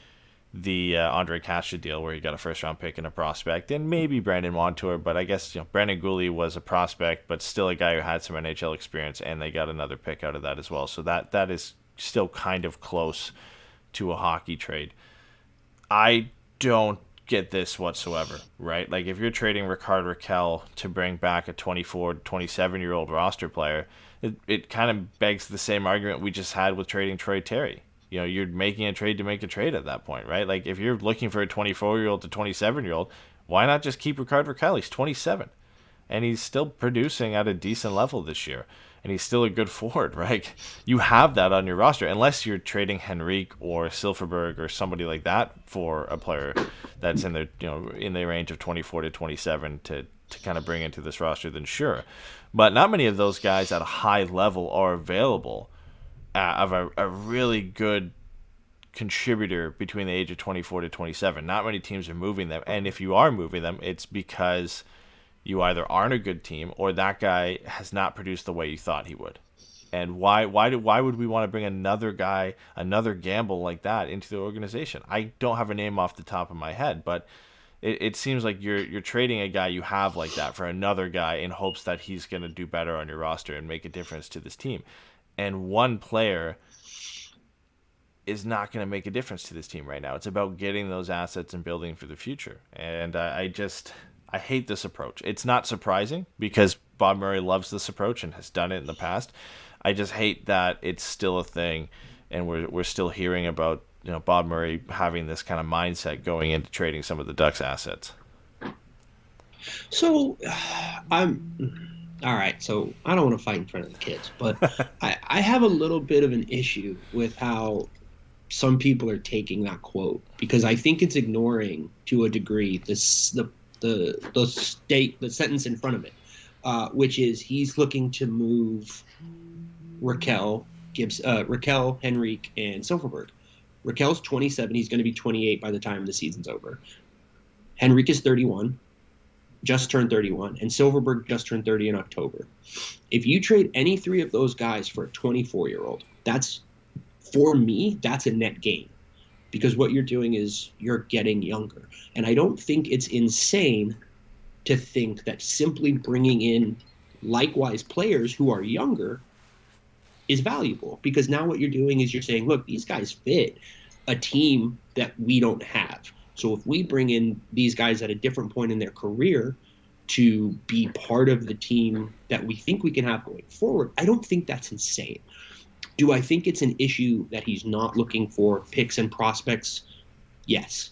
the Andre Kasha deal where he got a first-round pick and a prospect, and maybe Brandon Montour, but I guess Brandon Gooley was a prospect, but still a guy who had some NHL experience, and they got another pick out of that as well. So that is still kind of close to a hockey trade. I don't get this whatsoever, right? Like if you're trading Rickard Rakell to bring back a 24, 27-year-old roster player, it kind of begs the same argument we just had with trading Troy Terry. You're making a trade to make a trade at that point, right? Like, if you're looking for a 24-year-old to 27-year-old, why not just keep Rickard Rakell? He's 27, and he's still producing at a decent level this year, and he's still a good forward, right? You have that on your roster, unless you're trading Henrique or Silfverberg or somebody like that for a player that's in the range of 24 to 27 to kind of bring into this roster, then sure. But not many of those guys at a high level are available of a really good contributor between the age of 24 to 27. Not many teams are moving them, and if you are moving them, it's because you either aren't a good team or that guy has not produced the way you thought he would. And why would we want to bring another guy, another gamble like that into the organization? I don't have a name off the top of my head, but it seems like you're trading a guy you have like that for another guy in hopes that he's going to do better on your roster and make a difference to this team. And one player is not going to make a difference to this team right now. It's about getting those assets and building for the future. And I hate this approach. It's not surprising because Bob Murray loves this approach and has done it in the past. I just hate that it's still a thing, and we're still hearing about Bob Murray having this kind of mindset going into trading some of the Ducks assets. So all right, so I don't want to fight in front of the kids, but I have a little bit of an issue with how some people are taking that quote because I think it's ignoring to a degree the sentence in front of it, which is he's looking to move Rakell, Henrique, and Silfverberg. Rakell's 27; he's going to be 28 by the time the season's over. Henrique is 31. Just turned 31, and Silfverberg just turned 30 in October. If you trade any three of those guys for a 24-year-old, for me, that's a net gain because what you're doing is you're getting younger. And I don't think it's insane to think that simply bringing in likewise players who are younger is valuable, because now what you're doing is you're saying, look, these guys fit a team that we don't have. So if we bring in these guys at a different point in their career to be part of the team that we think we can have going forward, I don't think that's insane. Do I think it's an issue that he's not looking for picks and prospects? Yes.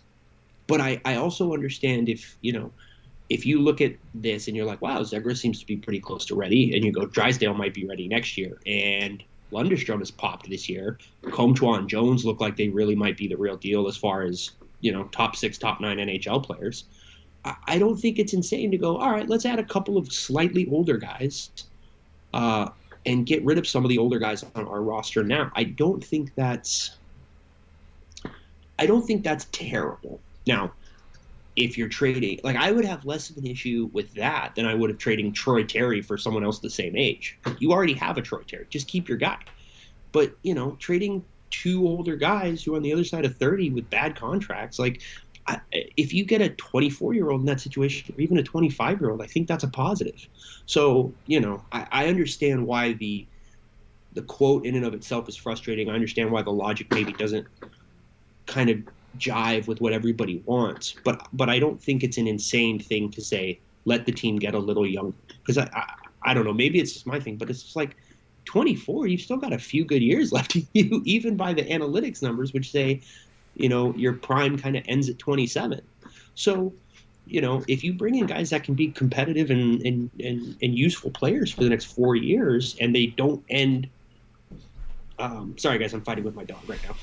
But I also understand if you look at this and you're like, wow, Zegras seems to be pretty close to ready, and you go, Drysdale might be ready next year, and Lundestrom has popped this year, Comtois and Jones look like they really might be the real deal as far as, top 6, top 9 NHL players. I don't think it's insane to go, all right, let's add a couple of slightly older guys and get rid of some of the older guys on our roster now. I don't think that's terrible. Now, if you're trading, I would have less of an issue with that than I would have trading Troy Terry for someone else the same age. You already have a Troy Terry. Just keep your guy. But, trading 2 older guys who are on the other side of 30 with bad contracts, if you get a 24-year-old in that situation, or even a 25-year-old, I think that's a positive. So, I understand why the quote in and of itself is frustrating. I understand why the logic maybe doesn't kind of jive with what everybody wants, but I don't think it's an insane thing to say, let the team get a little younger. Because I don't know, maybe it's just my thing, but it's just 24, you've still got a few good years left in you, even by the analytics numbers, which say, your prime kind of ends at 27. So, if you bring in guys that can be competitive and useful players for the next 4 years, and they don't end, sorry guys, I'm fighting with my dog right now.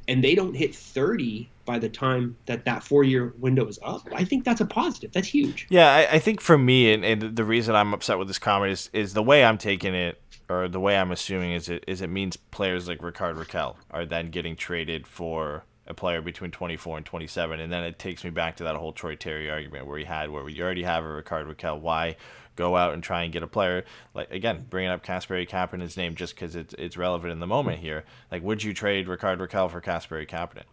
And they don't hit 30 by the time that 4-year window is up, I think that's a positive. That's huge. Yeah, I think for me, and the reason I'm upset with this comment is the way I'm taking it, or the way I'm assuming is it means players like Rickard Rakell are then getting traded for a player between 24 and 27, and then it takes me back to that whole Troy Terry argument where you already have a Rickard Rakell. Why go out and try and get a player, again, bringing up Kasperi Kapanen's name just because it's relevant in the moment here. Would you trade Rickard Rakell for Kasperi Kapanen?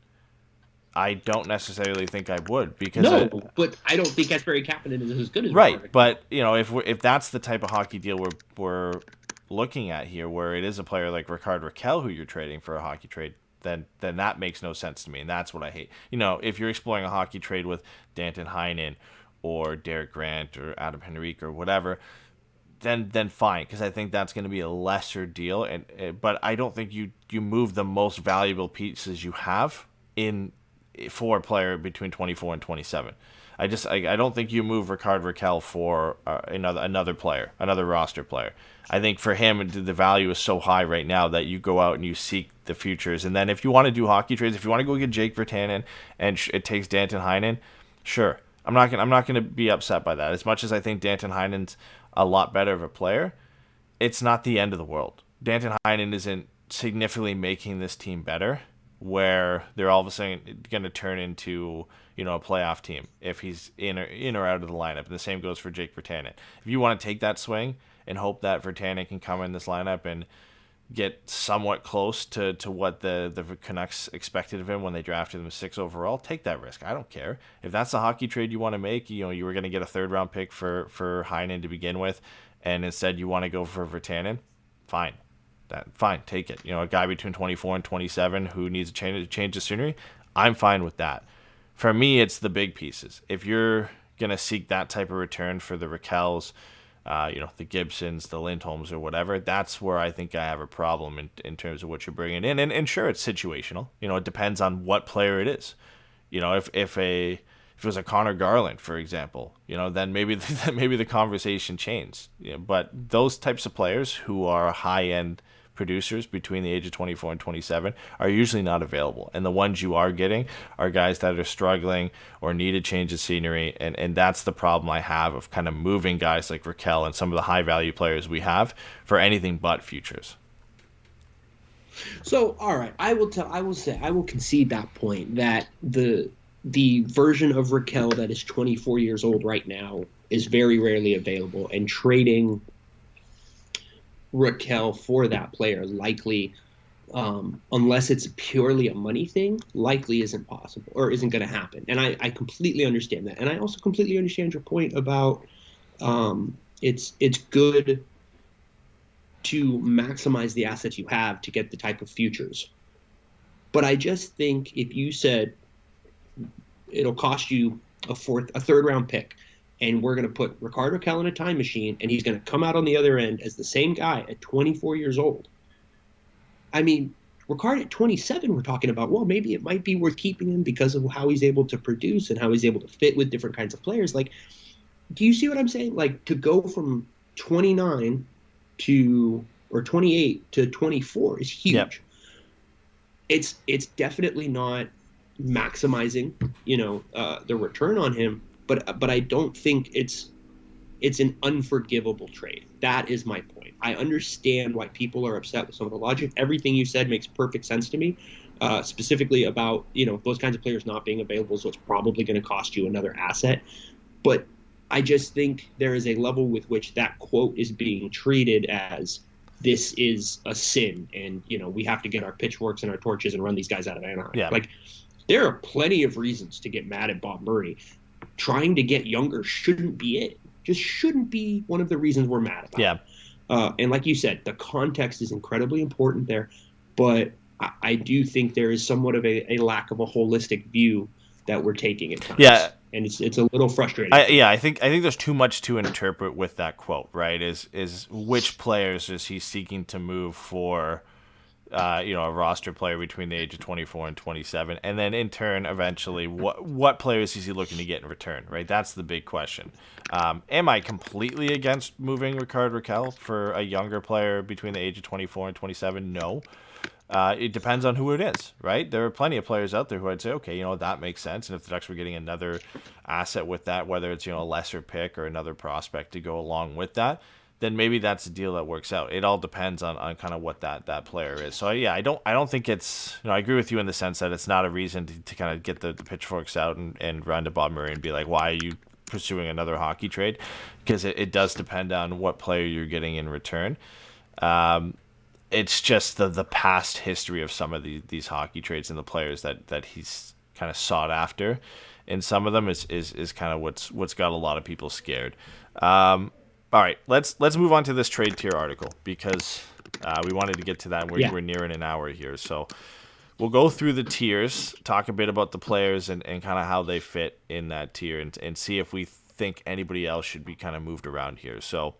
I don't necessarily think I would, because but I don't think Kasperi Kapanen is as good as right. Rickard. But if that's the type of hockey deal we're looking at here, where it is a player like Rickard Rakell who you're trading for a hockey trade, then that makes no sense to me, and that's what I hate. If you're exploring a hockey trade with Danton Heinen or Derek Grant or Adam Henrique or whatever, then fine, because I think that's going to be a lesser deal. But I don't think you move the most valuable pieces you have for a player between 24 and 27. I don't think you move Rickard Rakell for another player, another roster player. I think for him, the value is so high right now that you go out and you seek the futures. And then if you want to do hockey trades, if you want to go get Jake Virtanen and it takes Danton Heinen, sure. I'm not going to be upset by that. As much as I think Danton Heinen's a lot better of a player, it's not the end of the world. Danton Heinen isn't significantly making this team better, where they're all of a sudden going to turn into a playoff team if he's in or out of the lineup. And the same goes for Jake Virtanen. If you want to take that swing and hope that Virtanen can come in this lineup and get somewhat close to what the Canucks expected of him when they drafted him 6 overall, take that risk. I don't care. If that's the hockey trade you want to make, you were going to get a 3rd-round pick for Heinen to begin with, and instead you want to go for Virtanen, fine. Fine, take it. A guy between 24 and 27 who needs a change of scenery, I'm fine with that. For me, it's the big pieces. If you're going to seek that type of return for the Rakells, the Gibsons, the Lindholms, or whatever, that's where I think I have a problem in terms of what you're bringing in. And sure, it's situational. It depends on what player it is. If it was a Connor Garland, for example, then maybe the conversation changed. But those types of players who are high-end producers between the age of 24 and 27 are usually not available. And the ones you are getting are guys that are struggling or need a change of scenery. And that's the problem I have of kind of moving guys like Rakell and some of the high-value players we have for anything but futures. So, all right, I will concede that point, that the version of Rakell that is 24 years old right now is very rarely available, and trading Rakell for that player likely, unless it's purely a money thing, likely isn't possible or isn't going to happen. And I completely understand that. And I also completely understand your point about It's good to maximize the assets you have to get the type of futures. But I just think if you said it'll cost you a third round pick, and we're going to put Rickard Rakell in a time machine, and he's going to come out on the other end as the same guy at 24 years old. I mean, Rickard at 27, we're talking about, well, maybe it might be worth keeping him because of how he's able to produce and how he's able to fit with different kinds of players. Like, do you see what I'm saying? Like, to go from 29 or 28 to 24 is huge. Yep. It's definitely not maximizing, the return on him, but I don't think it's an unforgivable trade. That is my point. I understand why people are upset with some of the logic. Everything you said makes perfect sense to me, specifically about, those kinds of players not being available, so it's probably going to cost you another asset. But I just think there is a level with which that quote is being treated as this is a sin, and, we have to get our pitchforks and our torches and run these guys out of Anaheim. Yeah. Like, there are plenty of reasons to get mad at Bob Murray. Trying to get younger shouldn't be it. Just shouldn't be one of the reasons we're mad about. Yeah. And like you said, the context is incredibly important there. But I do think there is somewhat of a lack of a holistic view that we're taking at times. Yeah. And it's a little frustrating. I think there's too much to interpret with that quote, right? Is which players is he seeking to move for, a roster player between the age of 24 and 27, and then in turn, eventually, what players is he looking to get in return, right? That's the big question. Am I completely against moving Rickard Rakell for a younger player between the age of 24 and 27? No. It depends on who it is, right? There are plenty of players out there who I'd say, okay, that makes sense. And if the Ducks were getting another asset with that, whether it's, a lesser pick or another prospect to go along with that, then maybe that's a deal that works out. It all depends on kind of what that player is. So yeah, I don't think it's, I agree with you in the sense that it's not a reason to kind of get the pitchforks out and run to Bob Murray and be like, why are you pursuing another hockey trade? Because it does depend on what player you're getting in return. It's just the past history of some of these hockey trades and the players that he's kind of sought after, and some of them is kind of what's got a lot of people scared. All right, let's move on to this trade tier article because we wanted to get to that. We're nearing an hour here, so we'll go through the tiers, talk a bit about the players and kind of how they fit in that tier, and see if we think anybody else should be kind of moved around here. So,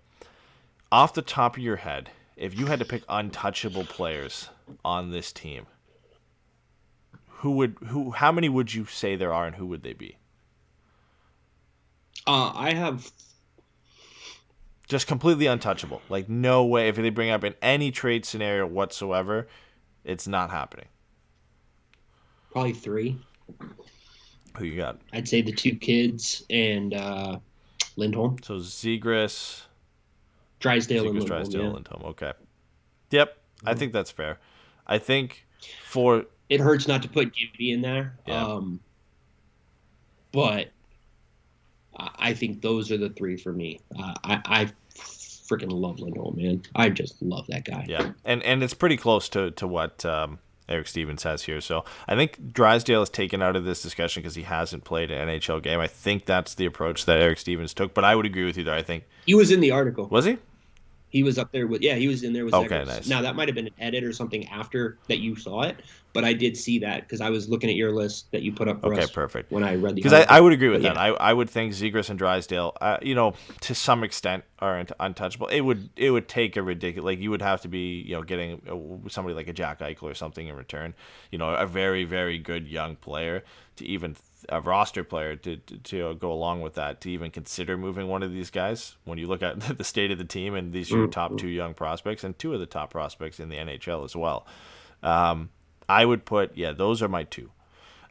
off the top of your head, if you had to pick untouchable players on this team, how many would you say there are, and who would they be? I have just completely untouchable. Like, no way. If they bring up in any trade scenario whatsoever, it's not happening. Probably 3. Who you got? I'd say the 2 kids and Lindholm. So Zegras, Drysdale, and Lindholm. Drysdale, and Lindholm. Okay. Yep. I think that's fair. I think for... It hurts not to put Gibby in there. Yeah. But I think those are the 3 for me. I freaking love Lindholm, man. I just love that guy. Yeah, and it's pretty close to what Eric Stevens has here. So I think Drysdale is taken out of this discussion because he hasn't played an NHL game. I think that's the approach that Eric Stevens took. But I would agree with you there. I think he was in the article. Was he? He was up there with, he was in there with Okay, Zegras. nice. Now, that might have been an edit or something after that you saw it, but I did see that because I was looking at your list that you put up for us. Okay, perfect. When I read the Because article. I would agree with But that. I would think Zegras and Drysdale, to some extent are untouchable. It would take a ridiculous, like you would have to be, getting somebody like a Jack Eichel or something in return, a very, very good young player to even a roster player to go along with that, to even consider moving one of these guys. When you look at the state of the team and these are your top 2 young prospects and 2 of the top prospects in the NHL as well. I would put, those are my 2.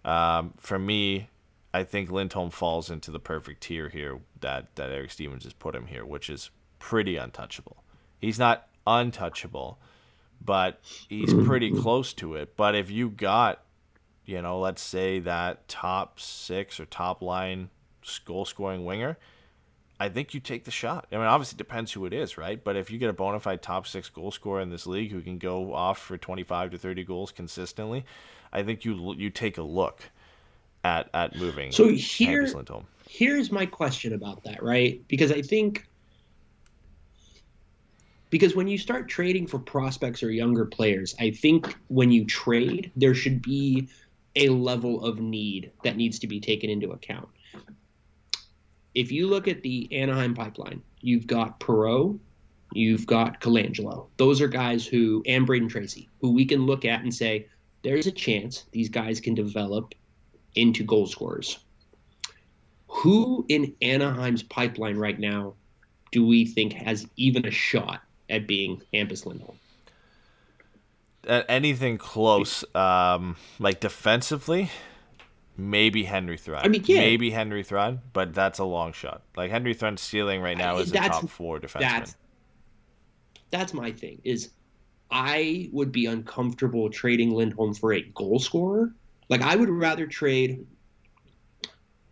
For me, I think Lindholm falls into the perfect tier here that Eric Stevens has put him here, which is pretty untouchable. He's not untouchable, but he's pretty close to it. But if you got, let's say that top 6 or top line goal scoring winger, I think you take the shot. I mean, obviously it depends who it is, right? But if you get a bona fide top 6 goal scorer in this league who can go off for 25 to 30 goals consistently, I think you take a look at moving. So Hampus Lindholm. here's my question about that, right? Because I think Because when you start trading for prospects or younger players, I think when you trade, there should be a level of need that needs to be taken into account. If you look at the Anaheim pipeline, you've got Perreault, you've got Colangelo. Those are guys who, and Braden Tracy, who we can look at and say, there's a chance these guys can develop into goal scorers. Who in Anaheim's pipeline right now do we think has even a shot at being Hampus Lindholm? Anything close, like defensively, maybe Henry Thrun. I mean, yeah. Maybe Henry Thrun, but that's a long shot. Like Henry Thrun's ceiling right now is a top 4 defenseman. That's my thing, is I would be uncomfortable trading Lindholm for a goal scorer. Like, I would rather trade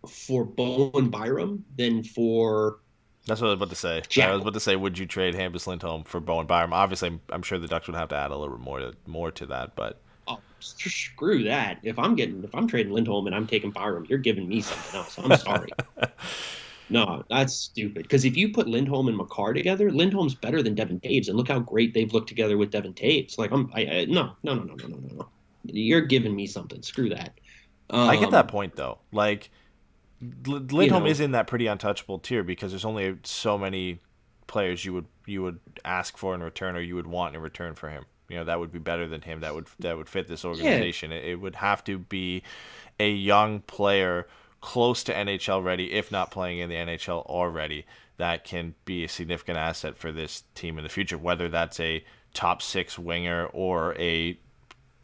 for Bowen Byram than for... That's what I was about to say. I was about to say, would you trade Hampus Lindholm for Bowen Byram? Obviously, I'm sure the Ducks would have to add a little bit more to that, but... Oh, screw that. If I'm trading Lindholm and I'm taking Byram, you're giving me something else. I'm sorry. No, that's stupid. Because if you put Lindholm and Makar together, Lindholm's better than Devin Taves, and look how great they've looked together with Devin Taves. Like, no. You're giving me something. Screw that. I get that point though. Like, Lindholm is in that pretty untouchable tier because there's only so many players you would ask for in return, or you would want in return for him. That would be better than him. That would fit this organization. Yeah. It would have to be a young player close to NHL ready, if not playing in the NHL already, that can be a significant asset for this team in the future, whether that's a top 6 winger or a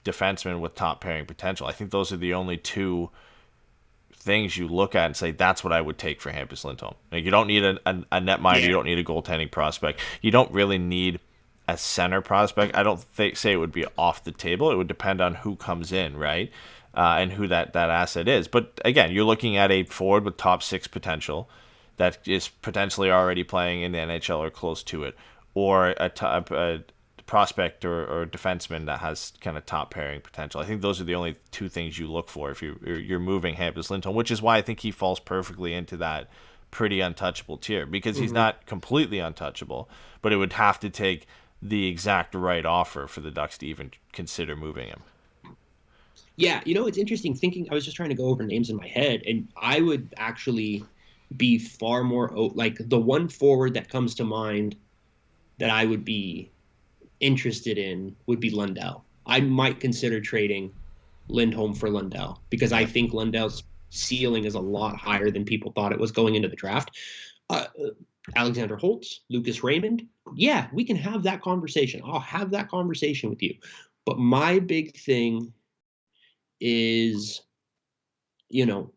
defenseman with top pairing potential. I think those are the only two things you look at and say, that's what I would take for Hampus Lindholm. Like, you don't need a netminder, you don't need a goaltending prospect. You don't really need a center prospect. I don't say it would be off the table. It would depend on who comes in, right? And who that asset is. But again, you're looking at a forward with top 6 potential that is potentially already playing in the NHL or close to it, or a prospect or defenseman that has kind of top pairing potential. I think those are the only two things you look for if you're moving Hampus Lindholm, which is why I think he falls perfectly into that pretty untouchable tier, because he's not completely untouchable, but it would have to take the exact right offer for the Ducks to even consider moving him. Yeah, it's interesting thinking. I was just trying to go over names in my head, and I would actually be far more like the one forward that comes to mind that I would be interested in would be Lundell. I might consider trading Lindholm for Lundell because I think Lundell's ceiling is a lot higher than people thought it was going into the draft. Alexander Holtz, Lucas Raymond. Yeah, we can have that conversation. I'll have that conversation with you. But my big thing is,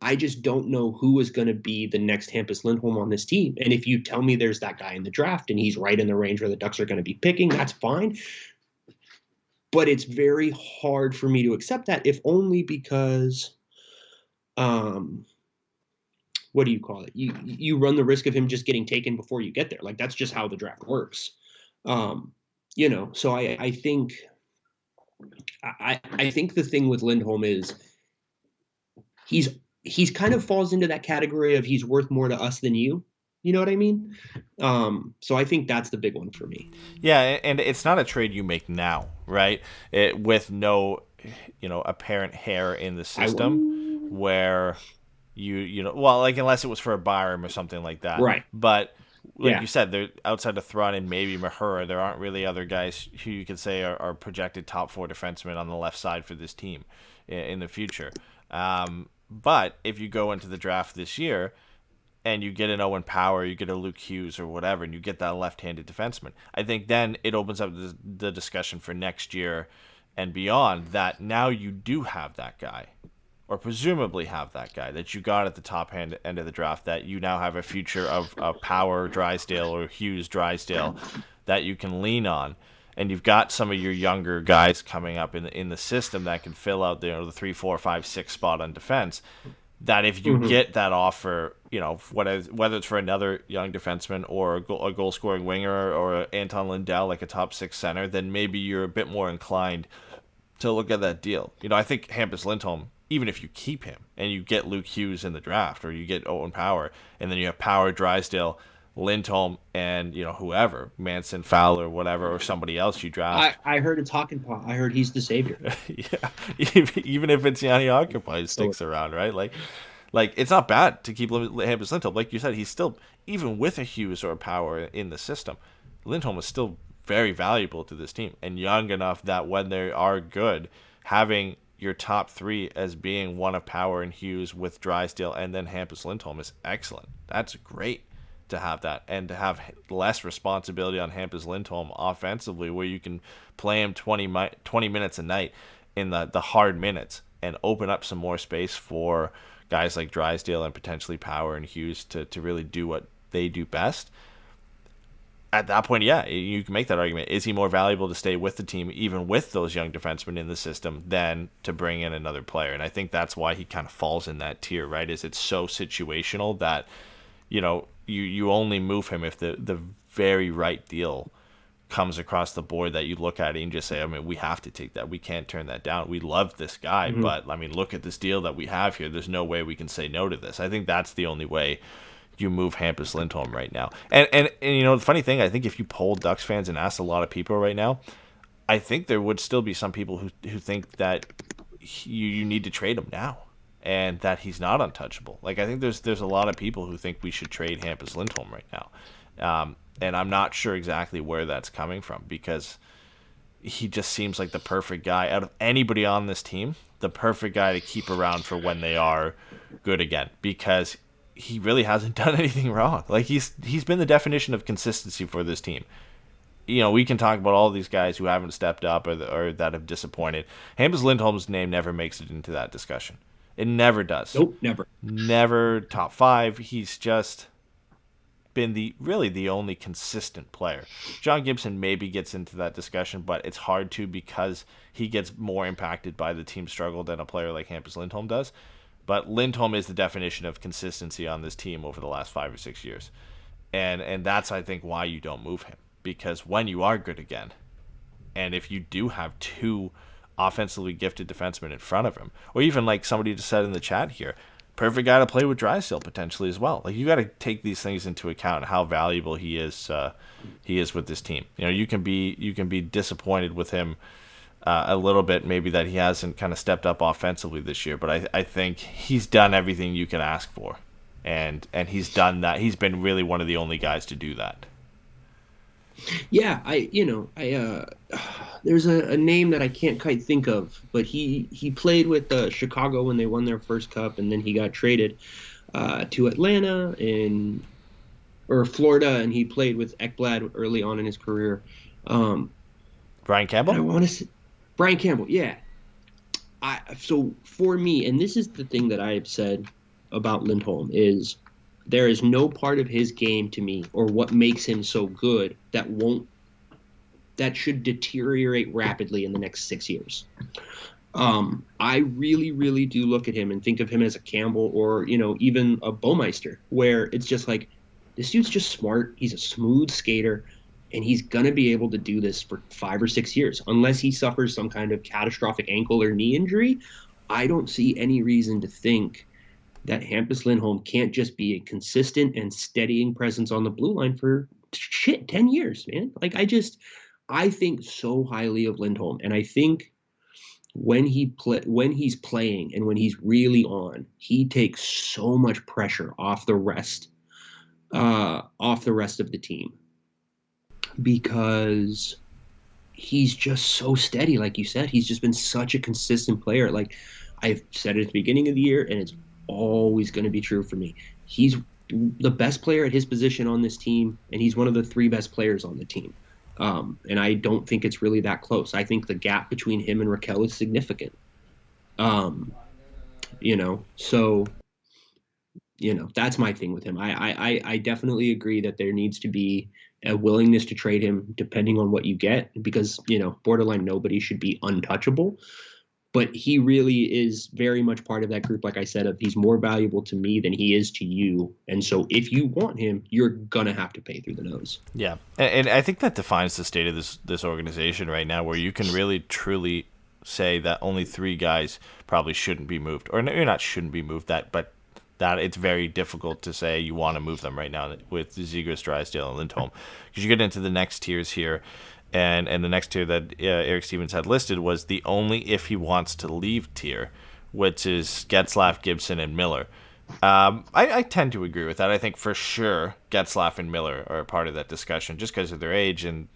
I just don't know who is going to be the next Hampus Lindholm on this team. And if you tell me there's that guy in the draft and he's right in the range where the Ducks are going to be picking, that's fine. But it's very hard for me to accept that, if only because, what do you call it? You run the risk of him just getting taken before you get there. Like, that's just how the draft works. So I think the thing with Lindholm is he's kind of falls into that category of he's worth more to us than you. You know what I mean? So I think that's the big one for me. Yeah, and it's not a trade you make now, right? With no, apparent hair in the system where unless it was for a Byram or something like that. Right. But like you said, they're outside of Thrun and maybe Mahura, there aren't really other guys who you could say are projected top 4 defensemen on the left side for this team in the future. But if you go into the draft this year and you get an Owen Power, you get a Luke Hughes or whatever, and you get that left-handed defenseman, I think then it opens up the discussion for next year and beyond, that now you do have that guy, or presumably have that guy that you got at the top end of the draft, that you now have a future of Power Drysdale or Hughes Drysdale that you can lean on. And you've got some of your younger guys coming up in the system that can fill out the 3, 4, 5, 6 spot on defense. That if you get that offer, whether it's for another young defenseman or a goal scoring winger or Anton Lundell, like a top 6 center, then maybe you're a bit more inclined to look at that deal. I think Hampus Lindholm, even if you keep him and you get Luke Hughes in the draft, or you get Owen Power, and then you have Power, Drysdale, Lindholm and, whoever, Manson, Fowler, whatever, or somebody else you draft. I heard it's Hockenpot. I heard he's the savior. Yeah, even if it's Yanni Occupied who sticks around, right? Like it's not bad to keep Hampus Lindholm. Like you said, he's still, even with a Hughes or a Power in the system, Lindholm is still very valuable to this team and young enough that when they are good, having your top three as being one of Power and Hughes with Drysdale and then Hampus Lindholm is excellent. That's great to have that, and to have less responsibility on Hampus Lindholm offensively, where you can play him 20 minutes a night in the hard minutes and open up some more space for guys like Drysdale and potentially Power and Hughes to really do what they do best. At that point, yeah, you can make that argument. Is he more valuable to stay with the team, even with those young defensemen in the system, than to bring in another player? And I think that's why he kind of falls in that tier, right? Is it's so situational that, you only move him if the very right deal comes across the board that you look at it and just say, we have to take that. We can't turn that down. We love this guy, but look at this deal that we have here. There's no way we can say no to this. I think that's the only way you move Hampus Lindholm right now. And the funny thing, I think if you polled Ducks fans and asked a lot of people right now, I think there would still be some people who think that you need to trade him now, and that he's not untouchable. Like, I think there's a lot of people who think we should trade Hampus Lindholm right now. And I'm not sure exactly where that's coming from, because he just seems like the perfect guy out of anybody on this team, the perfect guy to keep around for when they are good again, because he really hasn't done anything wrong. Like, he's been the definition of consistency for this team. We can talk about all these guys who haven't stepped up or that have disappointed. Hampus Lindholm's name never makes it into that discussion. It never does. Nope, never. Never top five. He's just been the only consistent player. John Gibson maybe gets into that discussion, but it's hard to, because he gets more impacted by the team struggle than a player like Hampus Lindholm does. But Lindholm is the definition of consistency on this team over the last 5 or 6 years. And that's, I think, why you don't move him. Because when you are good again, and if you do have two offensively gifted defensemen in front of him, or even like somebody just said in the chat here, perfect guy to play with Drysdale potentially as well. Like, you got to take these things into account, how valuable he is with this team. You can be disappointed with him a little bit, maybe, that he hasn't kind of stepped up offensively this year, but I think he's done everything you can ask for, and he's done that. He's been really one of the only guys to do that. Yeah, there's a name that I can't quite think of, but he played with Chicago when they won their first cup, and then he got traded to Atlanta or Florida, and he played with Ekblad early on in his career. Brian Campbell? I want to say Brian Campbell, yeah. So for me, and this is the thing that I have said about Lindholm, is there is no part of his game to me, or what makes him so good, that should deteriorate rapidly in the next 6 years. I really, really do look at him and think of him as a Campbell or, even a Baumeister, where it's just like, this dude's just smart. He's a smooth skater, and he's going to be able to do this for 5 or 6 years. Unless he suffers some kind of catastrophic ankle or knee injury, I don't see any reason to think that Hampus Lindholm can't just be a consistent and steadying presence on the blue line for 10 years, man. Like, I think so highly of Lindholm, and I think when he's playing and when he's really on, he takes so much pressure off the rest of the team, because he's just so steady. Like you said, he's just been such a consistent player. Like I've said at the beginning of the year, and it's always going to be true for me. He's the best player at his position on this team, and he's one of the 3 best players on the team. And I don't think it's really that close. I think the gap between him and Raquel is significant. So, that's my thing with him. I definitely agree that there needs to be a willingness to trade him depending on what you get, because, borderline nobody should be untouchable. But he really is very much part of that group, like I said, of he's more valuable to me than he is to you. And so if you want him, you're going to have to pay through the nose. Yeah, and I think that defines the state of this organization right now, where you can really, truly say that only 3 guys probably shouldn't be moved. Or not shouldn't be moved, but that it's very difficult to say you want to move them right now with Zegras, Drysdale, and Lindholm, because you get into the next tiers here, and the next tier that Eric Stevens had listed was the only if he wants to leave tier, which is Getzlaf, Gibson, and Miller. I tend to agree with that. I think for sure Getzlaf and Miller are a part of that discussion just because of their age and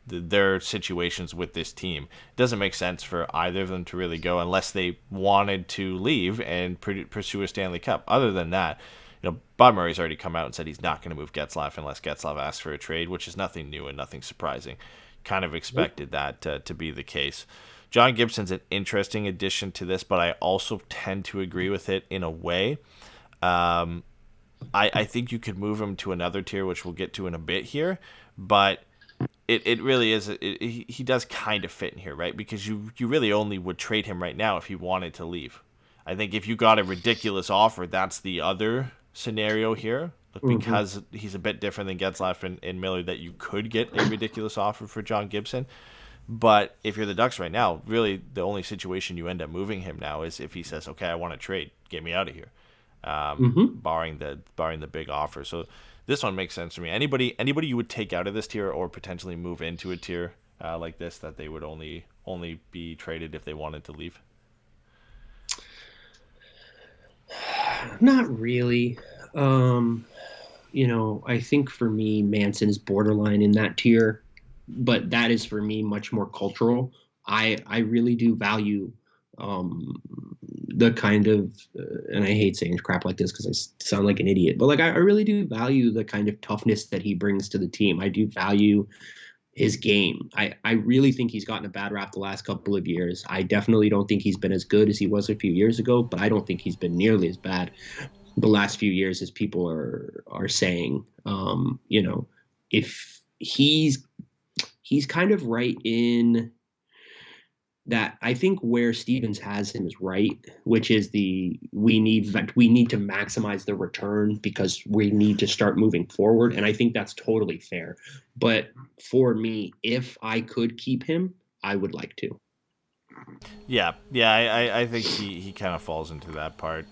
their situations with this team. It doesn't make sense for either of them to really go unless they wanted to leave and pursue a Stanley Cup. Other than that, Bob Murray's already come out and said he's not going to move Getzlaf unless Getzlaf asks for a trade, which is nothing new and nothing surprising. Kind of expected that to be the case. John Gibson's an interesting addition to this, but I also tend to agree with it in a way. I think you could move him to another tier, which we'll get to in a bit here, but it really is. He does kind of fit in here, right? Because you really only would trade him right now if he wanted to leave. I think if you got a ridiculous offer, that's the other scenario here. Because he's a bit different than Getzlaf and Miller, that you could get a ridiculous offer for John Gibson. But if you're the Ducks right now, really the only situation you end up moving him now is if he says, "Okay, I want to trade, get me out of here," barring the big offer. So this one makes sense to me. Anybody you would take out of this tier or potentially move into a tier like this that they would only be traded if they wanted to leave? Not really. I think for me, Manson is borderline in that tier, but that is for me much more cultural. I really do value the kind of, and I hate saying crap like this because I sound like an idiot, but I really do value the kind of toughness that he brings to the team. I do value his game. I really think he's gotten a bad rap the last couple of years. I definitely don't think he's been as good as he was a few years ago, but I don't think he's been nearly as bad the last few years as people are saying. If he's kind of right in that, I think where Stevens has him is right, which is we need to maximize the return because we need to start moving forward, and I think that's totally fair. But for me, if I could keep him, I would like to. Yeah, I think he kind of falls into that part.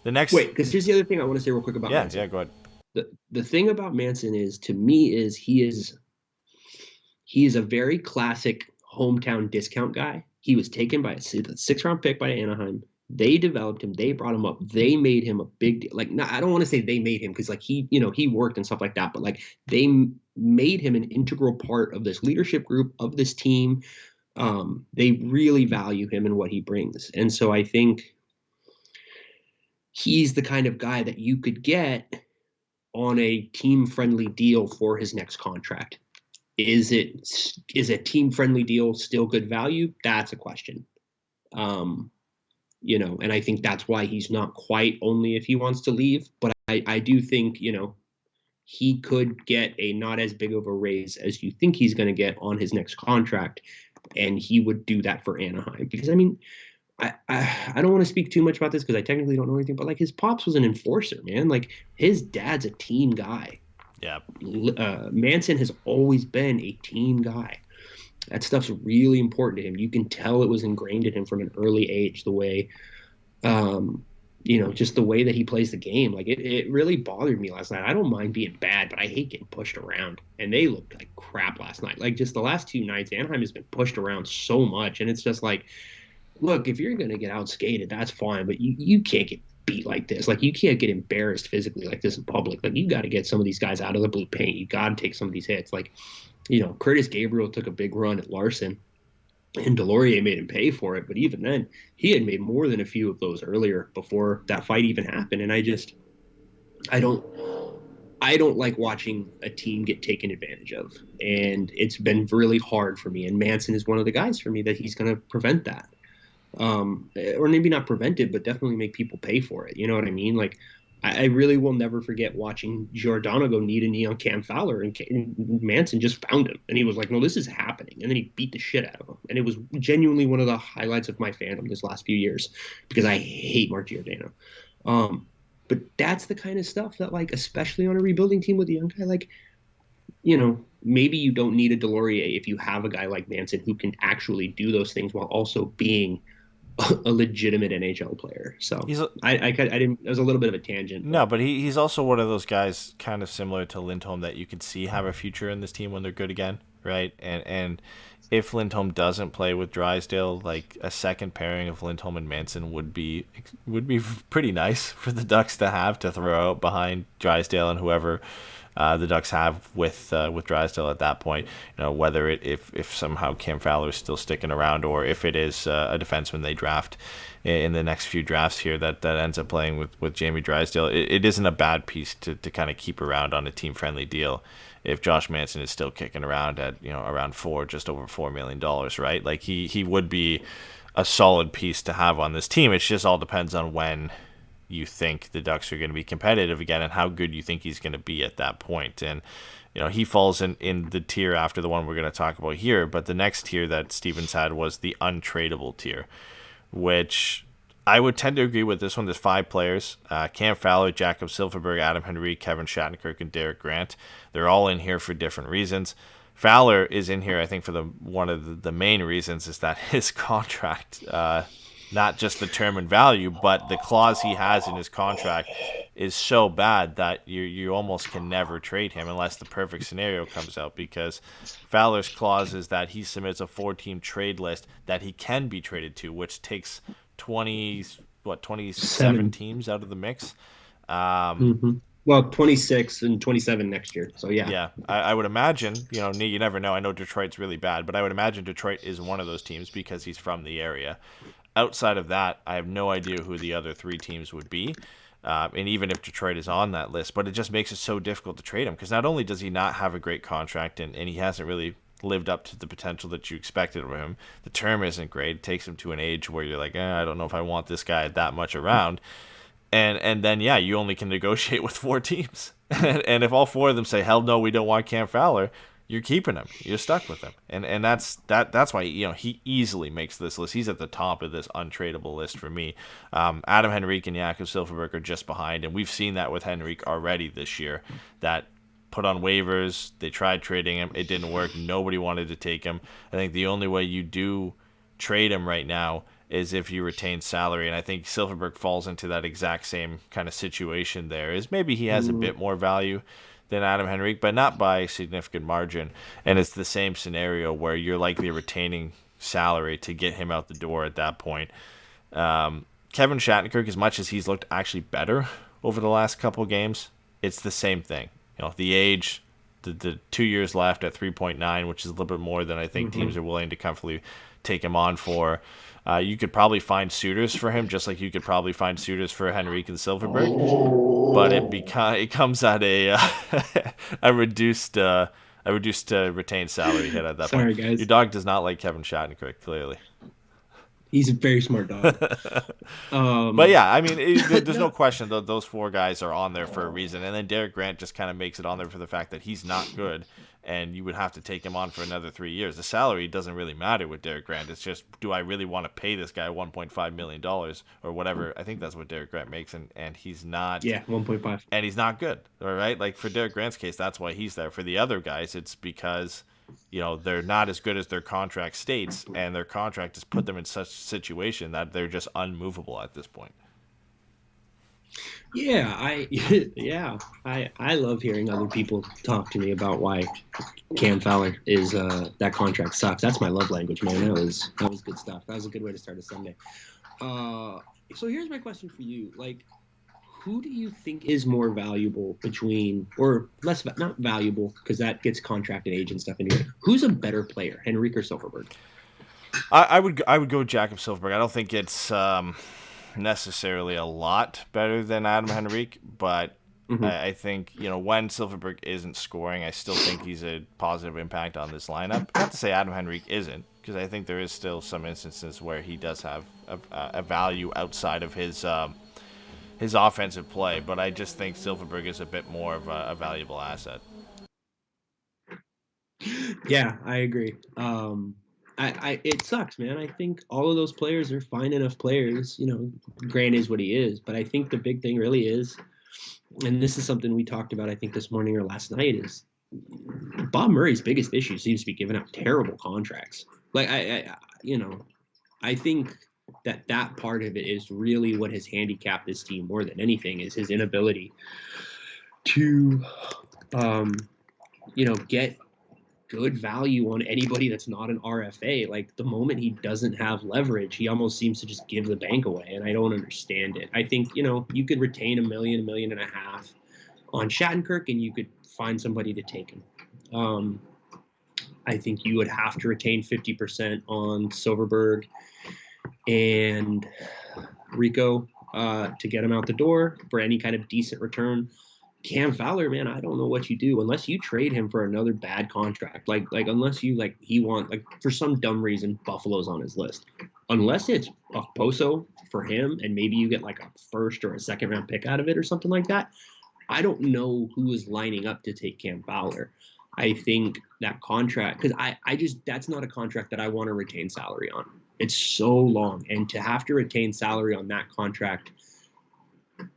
The next because here's the other thing I want to say real quick about Manson. Yeah, go ahead. The thing about Manson is, to me, is he is a very classic hometown discount guy. He was taken by a 6th-round pick by Anaheim. They developed him. They brought him up. They made him a big deal. I don't want to say they made him because he worked and stuff like that, but they made him an integral part of this leadership group, of this team. They really value him and what he brings. And so I think he's the kind of guy that you could get on a team-friendly deal for his next contract. Is a team-friendly deal still good value? That's a question. And I think that's why he's not quite only if he wants to leave. But I do think, he could get a not as big of a raise as you think he's going to get on his next contract. And he would do that for Anaheim. Because, I don't want to speak too much about this because I technically don't know anything, but his pops was an enforcer, man. His dad's a team guy. Yeah. Manson has always been a team guy. That stuff's really important to him. You can tell it was ingrained in him from an early age, the way, just the way that he plays the game. It really bothered me last night. I don't mind being bad, but I hate getting pushed around. And they looked like crap last night. Just the last 2 nights, Anaheim has been pushed around so much. And it's just look, if you're going to get outskated, that's fine, but you can't get beat like this. You can't get embarrassed physically like this in public. You got to get some of these guys out of the blue paint. You got to take some of these hits. Curtis Gabriel took a big run at Larson, and Delorier made him pay for it. But even then, he had made more than a few of those earlier before that fight even happened. And I don't like watching a team get taken advantage of. And it's been really hard for me. And Manson is one of the guys for me that he's going to prevent that. Or maybe not prevent it, but definitely make people pay for it. You know what I mean? I really will never forget watching Giordano go knee to knee on Cam Fowler, and Manson just found him, and he was like, "No, this is happening," and then he beat the shit out of him, and it was genuinely one of the highlights of my fandom this last few years because I hate Mark Giordano. But that's the kind of stuff that, especially on a rebuilding team with a young guy, maybe you don't need a Delorier if you have a guy like Manson who can actually do those things while also being a legitimate NHL player. So He's a- I didn't. It was a little bit of a tangent. No, but he's also one of those guys kind of similar to Lindholm that you could see have a future in this team when they're good again, right? And if Lindholm doesn't play with Drysdale, like a second pairing of Lindholm and Manson would be pretty nice for the Ducks to have to throw out behind Drysdale and whoever the Ducks have with Drysdale at that point. You know, whether if somehow Cam Fowler is still sticking around or if it is a defenseman they draft in the next few drafts here that ends up playing with Jamie Drysdale, it isn't a bad piece to kind of keep around on a team-friendly deal if Josh Manson is still kicking around at, you know, around just over $4 million, right? Like he would be a solid piece to have on this team. It just all depends on when you think the Ducks are going to be competitive again and how good you think he's going to be at that point. And, you know, he falls in the tier after the one we're going to talk about here, but the next tier that Stevens had was the Untradable Tier, which I would tend to agree with this one. There's 5 players: Cam Fowler, Jakob Silfverberg, Adam Henrique, Kevin Schattenkirk, and Derek Grant. They're all in here for different reasons. Fowler is in here, I think, for one of the main reasons is that his contract, not just the term and value, but the clause he has in his contract is so bad that you almost can never trade him unless the perfect scenario comes out, because Fowler's clause is that he submits a 4-team trade list that he can be traded to, which takes 27 teams out of the mix. Well, 26 and 27 next year. So yeah. Yeah, I would imagine, you know, you never know. I know Detroit's really bad, but I would imagine Detroit is one of those teams because he's from the area. Outside of that, I have no idea who the other 3 teams would be. And even if Detroit is on that list, but it just makes it so difficult to trade him because not only does he not have a great contract and he hasn't really lived up to the potential that you expected of him, the term isn't great. It takes him to an age where you're like, I don't know if I want this guy that much around. And then, yeah, you only can negotiate with 4 teams. And if all 4 of them say, hell no, we don't want Cam Fowler, you're keeping him. You're stuck with him. And that's why, you know, he easily makes this list. He's at the top of this untradable list for me. Adam Henrique and Jakob Silfverberg are just behind, and we've seen that with Henrique already this year, that put on waivers, they tried trading him, it didn't work, nobody wanted to take him. I think the only way you do trade him right now is if you retain salary, and I think Silfverberg falls into that exact same kind of situation there, is maybe he has a bit more value than Adam Henrique, but not by a significant margin, and it's the same scenario where you're likely retaining salary to get him out the door at that point. Kevin Schattenkirk, as much as he's looked actually better over the last couple of games, it's the same thing. You know, the age, the 2 years left at 3.9, which is a little bit more than I think teams are willing to comfortably take him on for. You could probably find suitors for him, just like you could probably find suitors for Henrique and Silfverberg, but it comes at a reduced retained salary hit at that Sorry, point. guys. Your dog does not like Kevin Schattenkirk, clearly. He's a very smart dog. But yeah, I mean, there's no question that those 4 guys are on there for a reason. And then Derek Grant just kind of makes it on there for the fact that he's not good, and you would have to take him on for another 3 years. The salary doesn't really matter with Derek Grant. It's just, do I really want to pay this guy $1.5 million or whatever? I think that's what Derek Grant makes, and he's not. Yeah, 1.5. And he's not good, all right? Like, for Derek Grant's case, that's why he's there. For the other guys, it's because, you know, they're not as good as their contract states, and their contract has put them in such a situation that they're just unmovable at this point. Yeah, I love hearing other people talk to me about why Cam Fowler is that contract sucks. That's my love language, man. That was good stuff. That was a good way to start a Sunday. So here's my question for you. Like, who do you think is more valuable between, or less, not valuable, because that gets contract and age and stuff anyway. Who's a better player, Henrique or Silfverberg? I would go Jakob Silfverberg. I don't think it's necessarily a lot better than Adam Henrique, but I think, you know, when Silfverberg isn't scoring, I still think he's a positive impact on this lineup. Not to say Adam Henrique isn't, because I think there is still some instances where he does have a value outside of his offensive play, but I just think Silfverberg is a bit more of a valuable asset. Yeah, I agree. It sucks, man. I think all of those players are fine enough players. You know, Grant is what he is, but I think the big thing really is, and this is something we talked about, I think, this morning or last night, is Bob Murray's biggest issue seems to be giving out terrible contracts. Like, I think that part of it is really what has handicapped this team more than anything, is his inability to, get good value on anybody that's not an RFA. Like, the moment he doesn't have leverage, he almost seems to just give the bank away, and I don't understand it. I think, you could retain $1 million and a half on Schattenkirk, and you could find somebody to take him. I think you would have to retain 50% on Silverberg and Rico to get him out the door for any kind of decent return. Cam Fowler, man, I don't know what you do unless you trade him for another bad contract. Like unless you for some dumb reason Buffalo's on his list. Unless it's a Poso for him and maybe you get like a first or a second round pick out of it or something like that. I don't know who is lining up to take Cam Fowler. I think that contract, because I just, that's not a contract that I want to retain salary on. It's so long, and to have to retain salary on that contract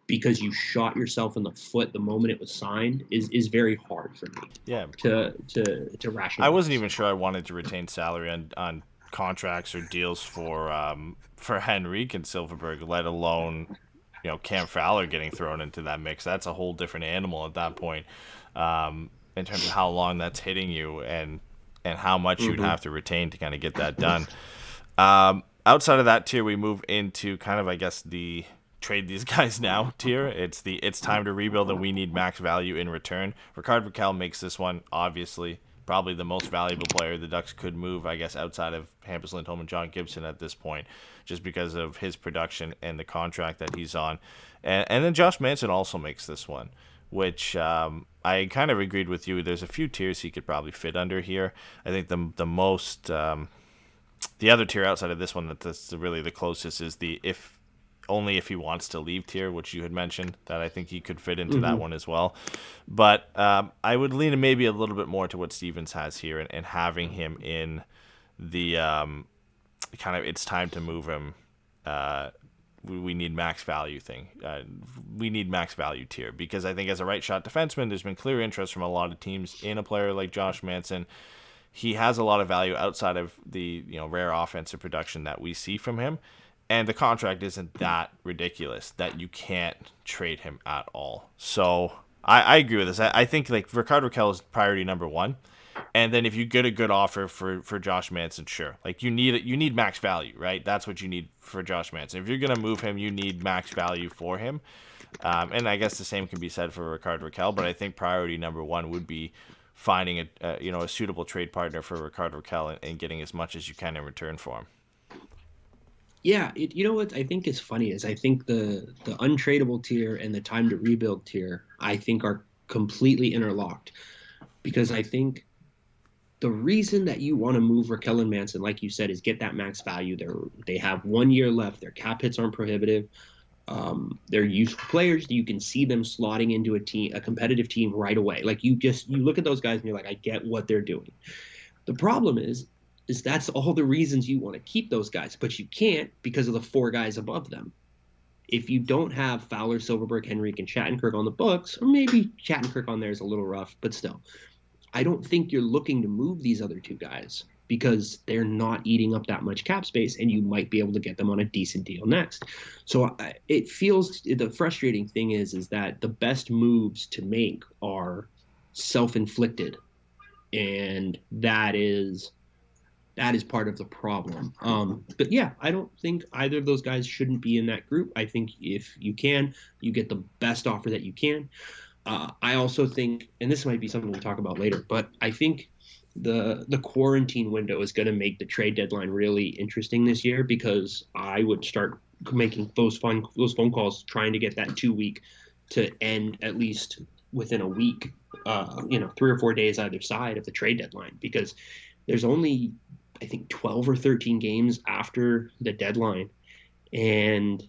because you shot yourself in the foot the moment it was signed is very hard for me. Yeah. To rationalize. I wasn't even sure I wanted to retain salary on contracts or deals for Henrique and Silverberg, let alone Cam Fowler getting thrown into that mix. That's a whole different animal at that point, in terms of how long that's hitting you and how much you'd have to retain to kind of get that done. Outside of that tier, we move into kind of, I guess, the trade these guys now tier. It's time to rebuild and we need max value in return. Rickard Rakell makes this one, obviously, probably the most valuable player the Ducks could move, I guess, outside of Hampus Lindholm and John Gibson at this point, just because of his production and the contract that he's on. And then Josh Manson also makes this one, which I kind of agreed with you. There's a few tiers he could probably fit under here. I think the most, the other tier outside of this one that's really the closest is the only if he wants to leave tier, which you had mentioned, that I think he could fit into that one as well. But I would lean maybe a little bit more to what Stevens has here and having him in the kind of it's time to move him. We need max value thing. We need max value tier, because I think as a right shot defenseman, there's been clear interest from a lot of teams in a player like Josh Manson. He has a lot of value outside of the rare offensive production that we see from him. And the contract isn't that ridiculous that you can't trade him at all. So I agree with this. I think like Rickard Rakell is priority number one. And then if you get a good offer for Josh Manson, sure. Like you need max value, right? That's what you need for Josh Manson. If you're going to move him, you need max value for him. And I guess the same can be said for Rickard Rakell. But I think priority number one would be finding a suitable trade partner for Rickard Rakell and getting as much as you can in return for him. Yeah, what I think is funny is I think the untradable tier and the time to rebuild tier, I think, are completely interlocked, because I think the reason that you want to move Rakell and Manson, like you said, is get that max value. They have 1 year left. Their cap hits aren't prohibitive. They're useful players. You can see them slotting into a competitive team right away. Like you look at those guys and you're like, I get what they're doing. The problem is that's all the reasons you want to keep those guys, but you can't because of the 4 guys above them. If you don't have Fowler, Silverberg, Henrique, and Schattenkirk on the books, or maybe Schattenkirk on there is a little rough, but still, I don't think you're looking to move these other 2 guys because they're not eating up that much cap space, and you might be able to get them on a decent deal next. So it feels, the frustrating thing is that the best moves to make are self-inflicted, and that is part of the problem. But yeah, I don't think either of those guys shouldn't be in that group. I think if you can, you get the best offer that you can. I also think, and this might be something we'll talk about later, but I think the quarantine window is going to make the trade deadline really interesting this year, because I would start making those phone calls trying to get that 2 week to end at least within a week, 3 or 4 days either side of the trade deadline, because there's only, I think, 12 or 13 games after the deadline. And,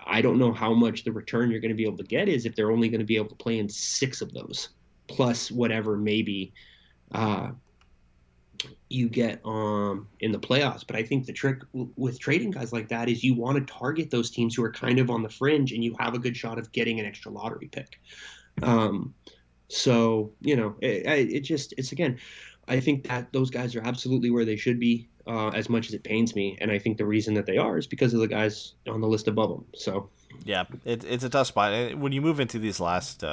I don't know how much the return you're going to be able to get is if they're only going to be able to play in 6 of those, plus whatever maybe you get in the playoffs. But I think the trick with trading guys like that is you want to target those teams who are kind of on the fringe, and you have a good shot of getting an extra lottery pick. So, it's again, I think that those guys are absolutely where they should be, as much as it pains me. And I think the reason that they are is because of the guys on the list above them. So, Yeah, it's a tough spot. And when you move into these last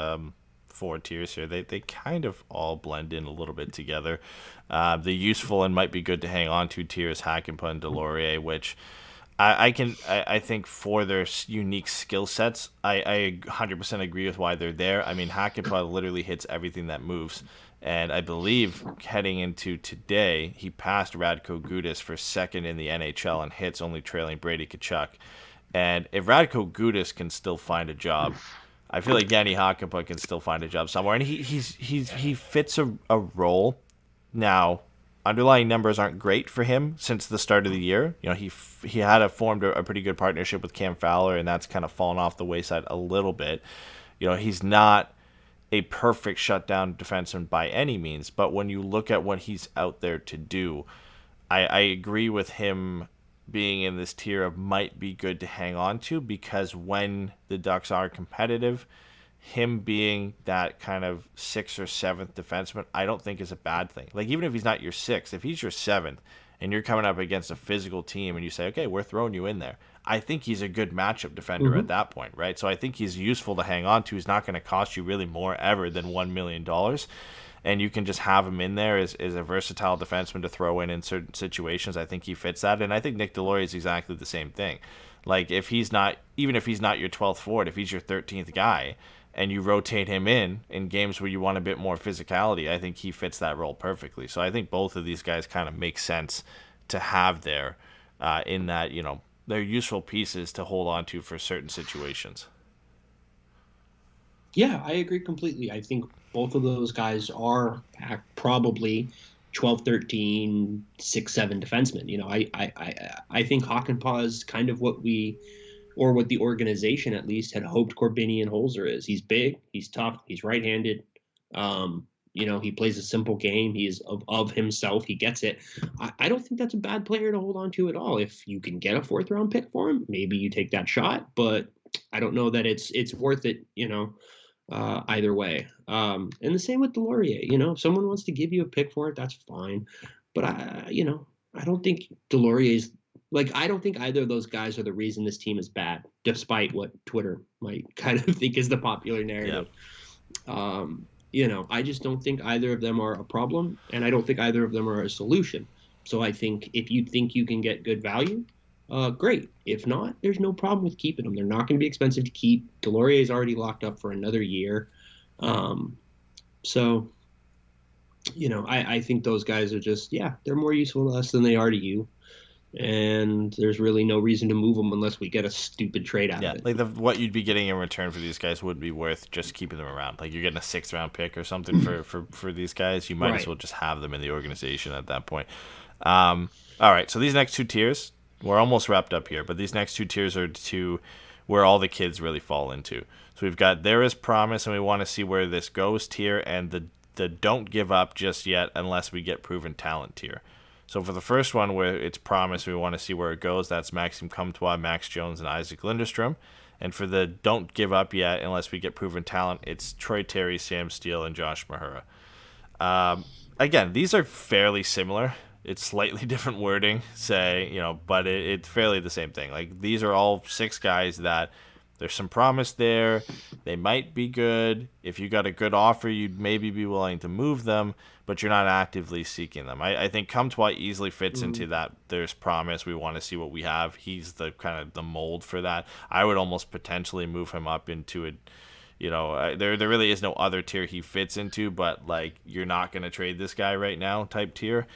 four tiers here, they kind of all blend in a little bit together. The useful and might be good to hang on to tiers, Hakanpää and Delorier, which I think for their unique skill sets, I 100% agree with why they're there. I mean, Hakanpää literally hits everything that moves. And I believe heading into today, he passed Radko Gudas for second in the NHL in hits, only trailing Brady Tkachuk. And if Radko Gudas can still find a job, I feel like Yanni Hakanpää can still find a job somewhere. And he fits a role. Now, underlying numbers aren't great for him since the start of the year. You know, he had formed a pretty good partnership with Cam Fowler, and that's kind of fallen off the wayside a little bit. You know, he's not a perfect shutdown defenseman by any means, but when you look at what he's out there to do, I agree with him being in this tier of might be good to hang on to, because when the Ducks are competitive, him being that kind of 6th or 7th defenseman, I don't think is a bad thing. Like, even if he's not your 6th, if he's your 7th and you're coming up against a physical team and you say, okay, we're throwing you in there, I think he's a good matchup defender at that point, right? So I think he's useful to hang on to. He's not going to cost you really more ever than $1 million. And you can just have him in there as a versatile defenseman to throw in certain situations. I think he fits that. And I think Nick Delorier is exactly the same thing. Like, if he's not, even if he's not your 12th forward, if he's your 13th guy and you rotate him in games where you want a bit more physicality, I think he fits that role perfectly. So I think both of these guys kind of make sense to have there in that, you know, they're useful pieces to hold on to for certain situations. yeah, I agree completely. I think both of those guys are probably 12, 13, 6, 7 defensemen. You know, I think Hakanpää is kind of what the organization at least had hoped Corbinian Holzer is. He's big, he's tough, he's right-handed. You know, he plays a simple game. He is of himself. He gets it. I don't think that's a bad player to hold on to at all. If you can get a 4th round pick for him, maybe you take that shot. But I don't know that it's worth it. You know, either way. And the same with Delorier. You know, if someone wants to give you a pick for it, that's fine. But I don't think Delorier's like, I don't think either of those guys are the reason this team is bad, despite what Twitter might kind of think is the popular narrative. Yeah. You know, I just don't think either of them are a problem, and I don't think either of them are a solution. So I think if you think you can get good value, great. If not, there's no problem with keeping them. They're not going to be expensive to keep. Delorier is already locked up for another year. So, you know, I think those guys are just, they're more useful to us than they are to you. And there's really no reason to move them unless we get a stupid trade out of it. Like what you'd be getting in return for these guys wouldn't be worth just keeping them around. Like, you're getting a 6th round pick or something for these guys. You might as well just have them in the organization at that point. All right, so these next 2 tiers, we're almost wrapped up here, but these next 2 tiers are where all the kids really fall into. So we've got There Is Promise, and we want to see where this goes tier, and the Don't Give Up Just Yet Unless We Get Proven Talent tier. So for the first one, where it's promised, we want to see where it goes. That's Maxime Comtois, Max Jones, and Isaac Lindstrom. And for the Don't Give Up Yet Unless We Get Proven Talent, it's Troy Terry, Sam Steele, and Josh Mahura. Again, these are fairly similar. It's slightly different wording, but it's fairly the same thing. Like, these are all 6 guys that there's some promise there. They might be good. If you got a good offer, you'd maybe be willing to move them, but you're not actively seeking them. I think Comtois easily fits into that. There's promise. We want to see what we have. He's the kind of the mold for that. I would almost potentially move him up into a, there really is no other tier he fits into, but like, you're not going to trade this guy right now type tier.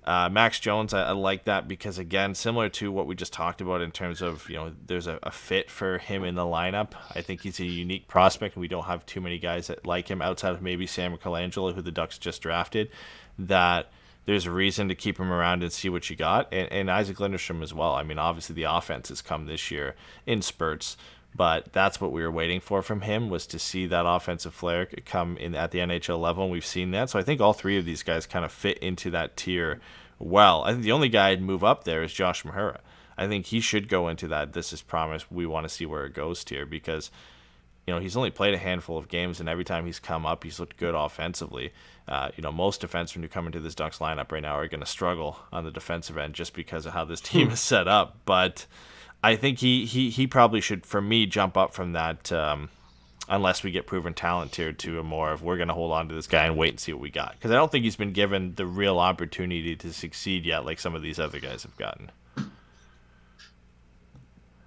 Max Jones, I like that because, again, similar to what we just talked about in terms of, there's a fit for him in the lineup. I think he's a unique prospect, and we don't have too many guys that like him outside of maybe Sam Colangelo, who the Ducks just drafted, that there's a reason to keep him around and see what you got. And Isaac Lindstrom as well. I mean, obviously the offense has come this year in spurts, but that's what we were waiting for from him, was to see that offensive flair come in at the NHL level, and we've seen that. So I think all 3 of these guys kind of fit into that tier well. I think the only guy I'd move up there is Josh Mahura. I think he should go into that This Is Promise, we want to see where it goes tier, because he's only played a handful of games, and every time he's come up, he's looked good offensively. Most defensemen who come into this Ducks lineup right now are going to struggle on the defensive end just because of how this team is set up. But I think he probably should, for me, jump up from that, unless we get proven talent tier, to a more of we're going to hold on to this guy and wait and see what we got. Because I don't think he's been given the real opportunity to succeed yet like some of these other guys have gotten.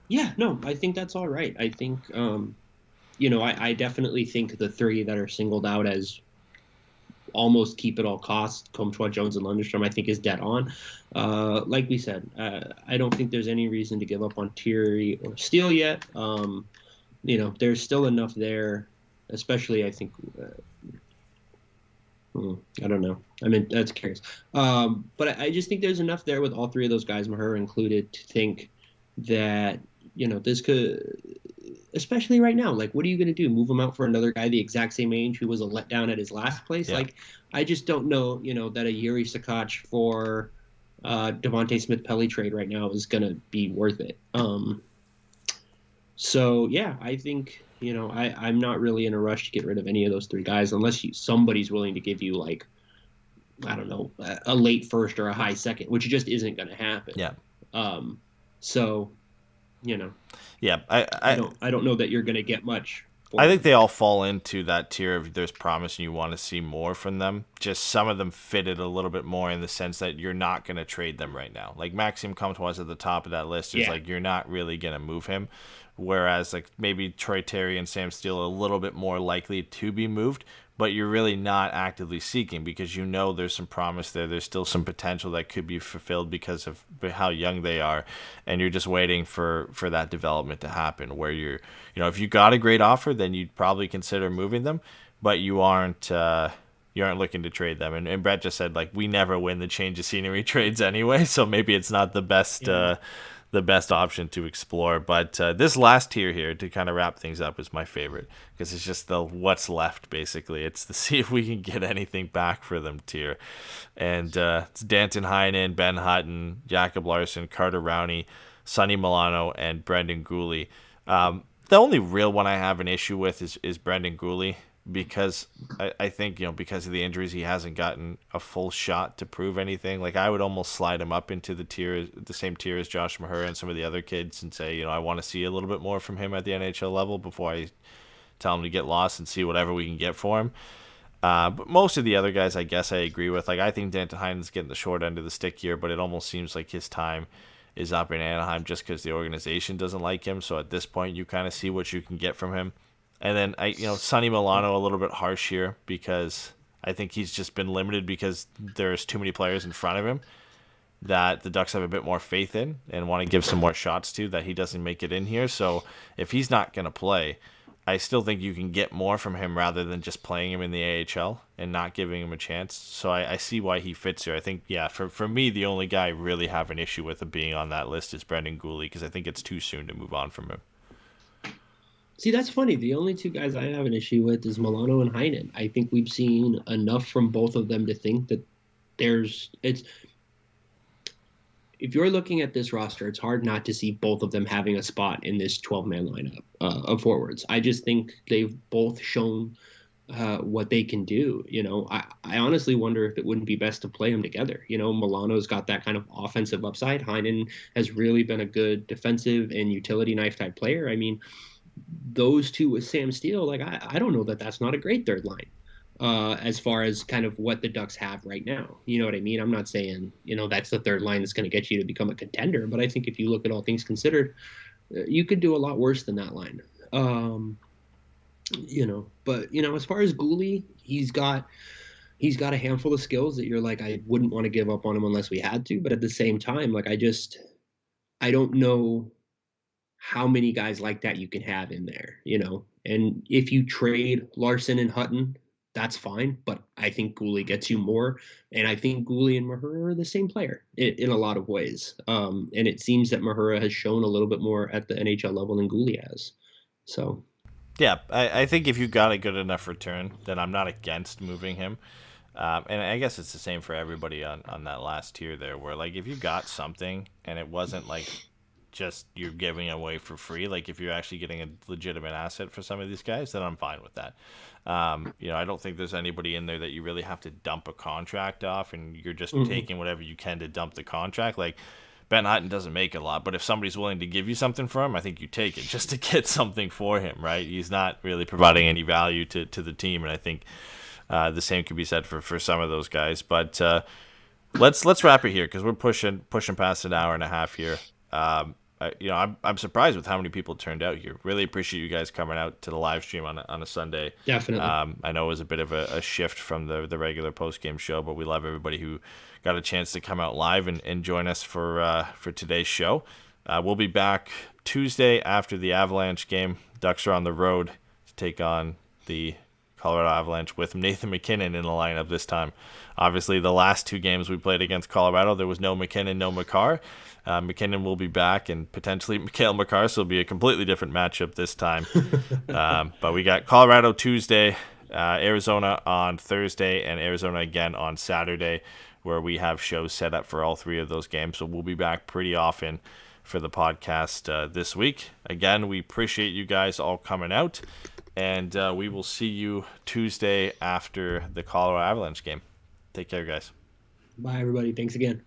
Yeah, no, I think that's all right. I think, I definitely think the three that are singled out as almost keep at all costs, Comtois, Jones, and Lundestrom, I think is dead on. Like we said, I don't think there's any reason to give up on Terry or Steele yet. There's still enough there, especially I think. I don't know. I mean, that's curious. But I just think there's enough there with all three of those guys, Mahura included, to think that, this could, especially right now, like, what are you going to do? Move him out for another guy the exact same age who was a letdown at his last place? Yeah. Like, I just don't know, that a Yuri Sakac for Devontae Smith-Pelly trade right now is going to be worth it. So, yeah, I think, I'm not really in a rush to get rid of any of those three guys unless somebody's willing to give you, like, I don't know, a late first or a high second, which just isn't going to happen. Yeah. So, Yeah, I don't know that you're going to get much. I think they all fall into that tier of there's promise and you want to see more from them. Just some of them fit it a little bit more in the sense that you're not going to trade them right now. Like Maxime Comtois at the top of that list is like you're not really going to move him. Whereas like maybe Troy Terry and Sam Steele are a little bit more likely to be moved, but you're really not actively seeking because there's some promise there. There's still some potential that could be fulfilled because of how young they are, and you're just waiting for that development to happen where if you got a great offer, then you'd probably consider moving them, but you aren't looking to trade them. And Brett just said, like, we never win the change of scenery trades anyway, so maybe it's not the best the best option to explore. But this last tier here, to kind of wrap things up, is my favorite because it's just the what's left, basically. It's the see if we can get anything back for them tier. And it's Danton Heinen, Ben Hutton, Jacob Larson, Carter Rowney, Sonny Milano, and Brendan Gooley. The only real one I have an issue with is Brendan Gooley, because I think, because of the injuries, he hasn't gotten a full shot to prove anything. Like, I would almost slide him up into the same tier as Josh Mahura and some of the other kids and say, I want to see a little bit more from him at the NHL level before I tell him to get lost and see whatever we can get for him. But most of the other guys, I guess I agree with. Like, I think Danton Heinen's getting the short end of the stick here, but it almost seems like his time is up in Anaheim just because the organization doesn't like him. So at this point, you kind of see what you can get from him. And then Sonny Milano, a little bit harsh here because I think he's just been limited because there's too many players in front of him that the Ducks have a bit more faith in and want to give some more shots to, that he doesn't make it in here. So if he's not going to play, I still think you can get more from him rather than just playing him in the AHL and not giving him a chance. So I see why he fits here. I think, for me, the only guy I really have an issue with him being on that list is Brendan Gooley because I think it's too soon to move on from him. See, that's funny. The only two guys I have an issue with is Milano and Heinen. I think we've seen enough from both of them to think that if you're looking at this roster, it's hard not to see both of them having a spot in this 12-man lineup of forwards. I just think they've both shown what they can do. I honestly wonder if it wouldn't be best to play them together. Milano's got that kind of offensive upside. Heinen has really been a good defensive and utility knife type player. I mean, those two with Sam Steele, like, I don't know that that's not a great third line as far as kind of what the Ducks have right now. You know what I mean? I'm not saying, that's the third line that's going to get you to become a contender, but I think if you look at all things considered, you could do a lot worse than that line. But as far as Gooley, he's got a handful of skills that you're like, I wouldn't want to give up on him unless we had to, but at the same time, like, I don't know how many guys like that you can have in there, and if you trade Larson and Hutton, that's fine, but I think Gooley gets you more, and I think Gooley and Mahura are the same player in a lot of ways, and it seems that Mahura has shown a little bit more at the NHL level than Gooley has, so. Yeah, I think if you got a good enough return, then I'm not against moving him. And I guess it's the same for everybody on that last tier there, where, like, if you got something and it wasn't, like, just you're giving away for free. Like if you're actually getting a legitimate asset for some of these guys, then I'm fine with that. I don't think there's anybody in there that you really have to dump a contract off, and you're just taking whatever you can to dump the contract. Like Ben Hutton doesn't make a lot, but if somebody's willing to give you something for him, I think you take it just to get something for him, right? He's not really providing any value to the team, and I think the same could be said for some of those guys. But let's wrap it here because we're pushing past an hour and a half here. I'm surprised with how many people turned out here. Really appreciate you guys coming out to the live stream on a Sunday. Definitely. I know it was a bit of a shift from the regular post game show, but we love everybody who got a chance to come out live and join us for today's show. We'll be back Tuesday after the Avalanche game. Ducks are on the road to take on the Colorado Avalanche with Nathan MacKinnon in the lineup this time. Obviously, the last 2 games we played against Colorado, there was no MacKinnon, no Makar. MacKinnon will be back, and potentially Mikhail Makar, so it'll be a completely different matchup this time. But we got Colorado Tuesday, Arizona on Thursday, and Arizona again on Saturday, where we have shows set up for all 3 of those games. So we'll be back pretty often for the podcast this week. Again, we appreciate you guys all coming out, and we will see you Tuesday after the Colorado Avalanche game. Take care, guys. Bye, everybody. Thanks again.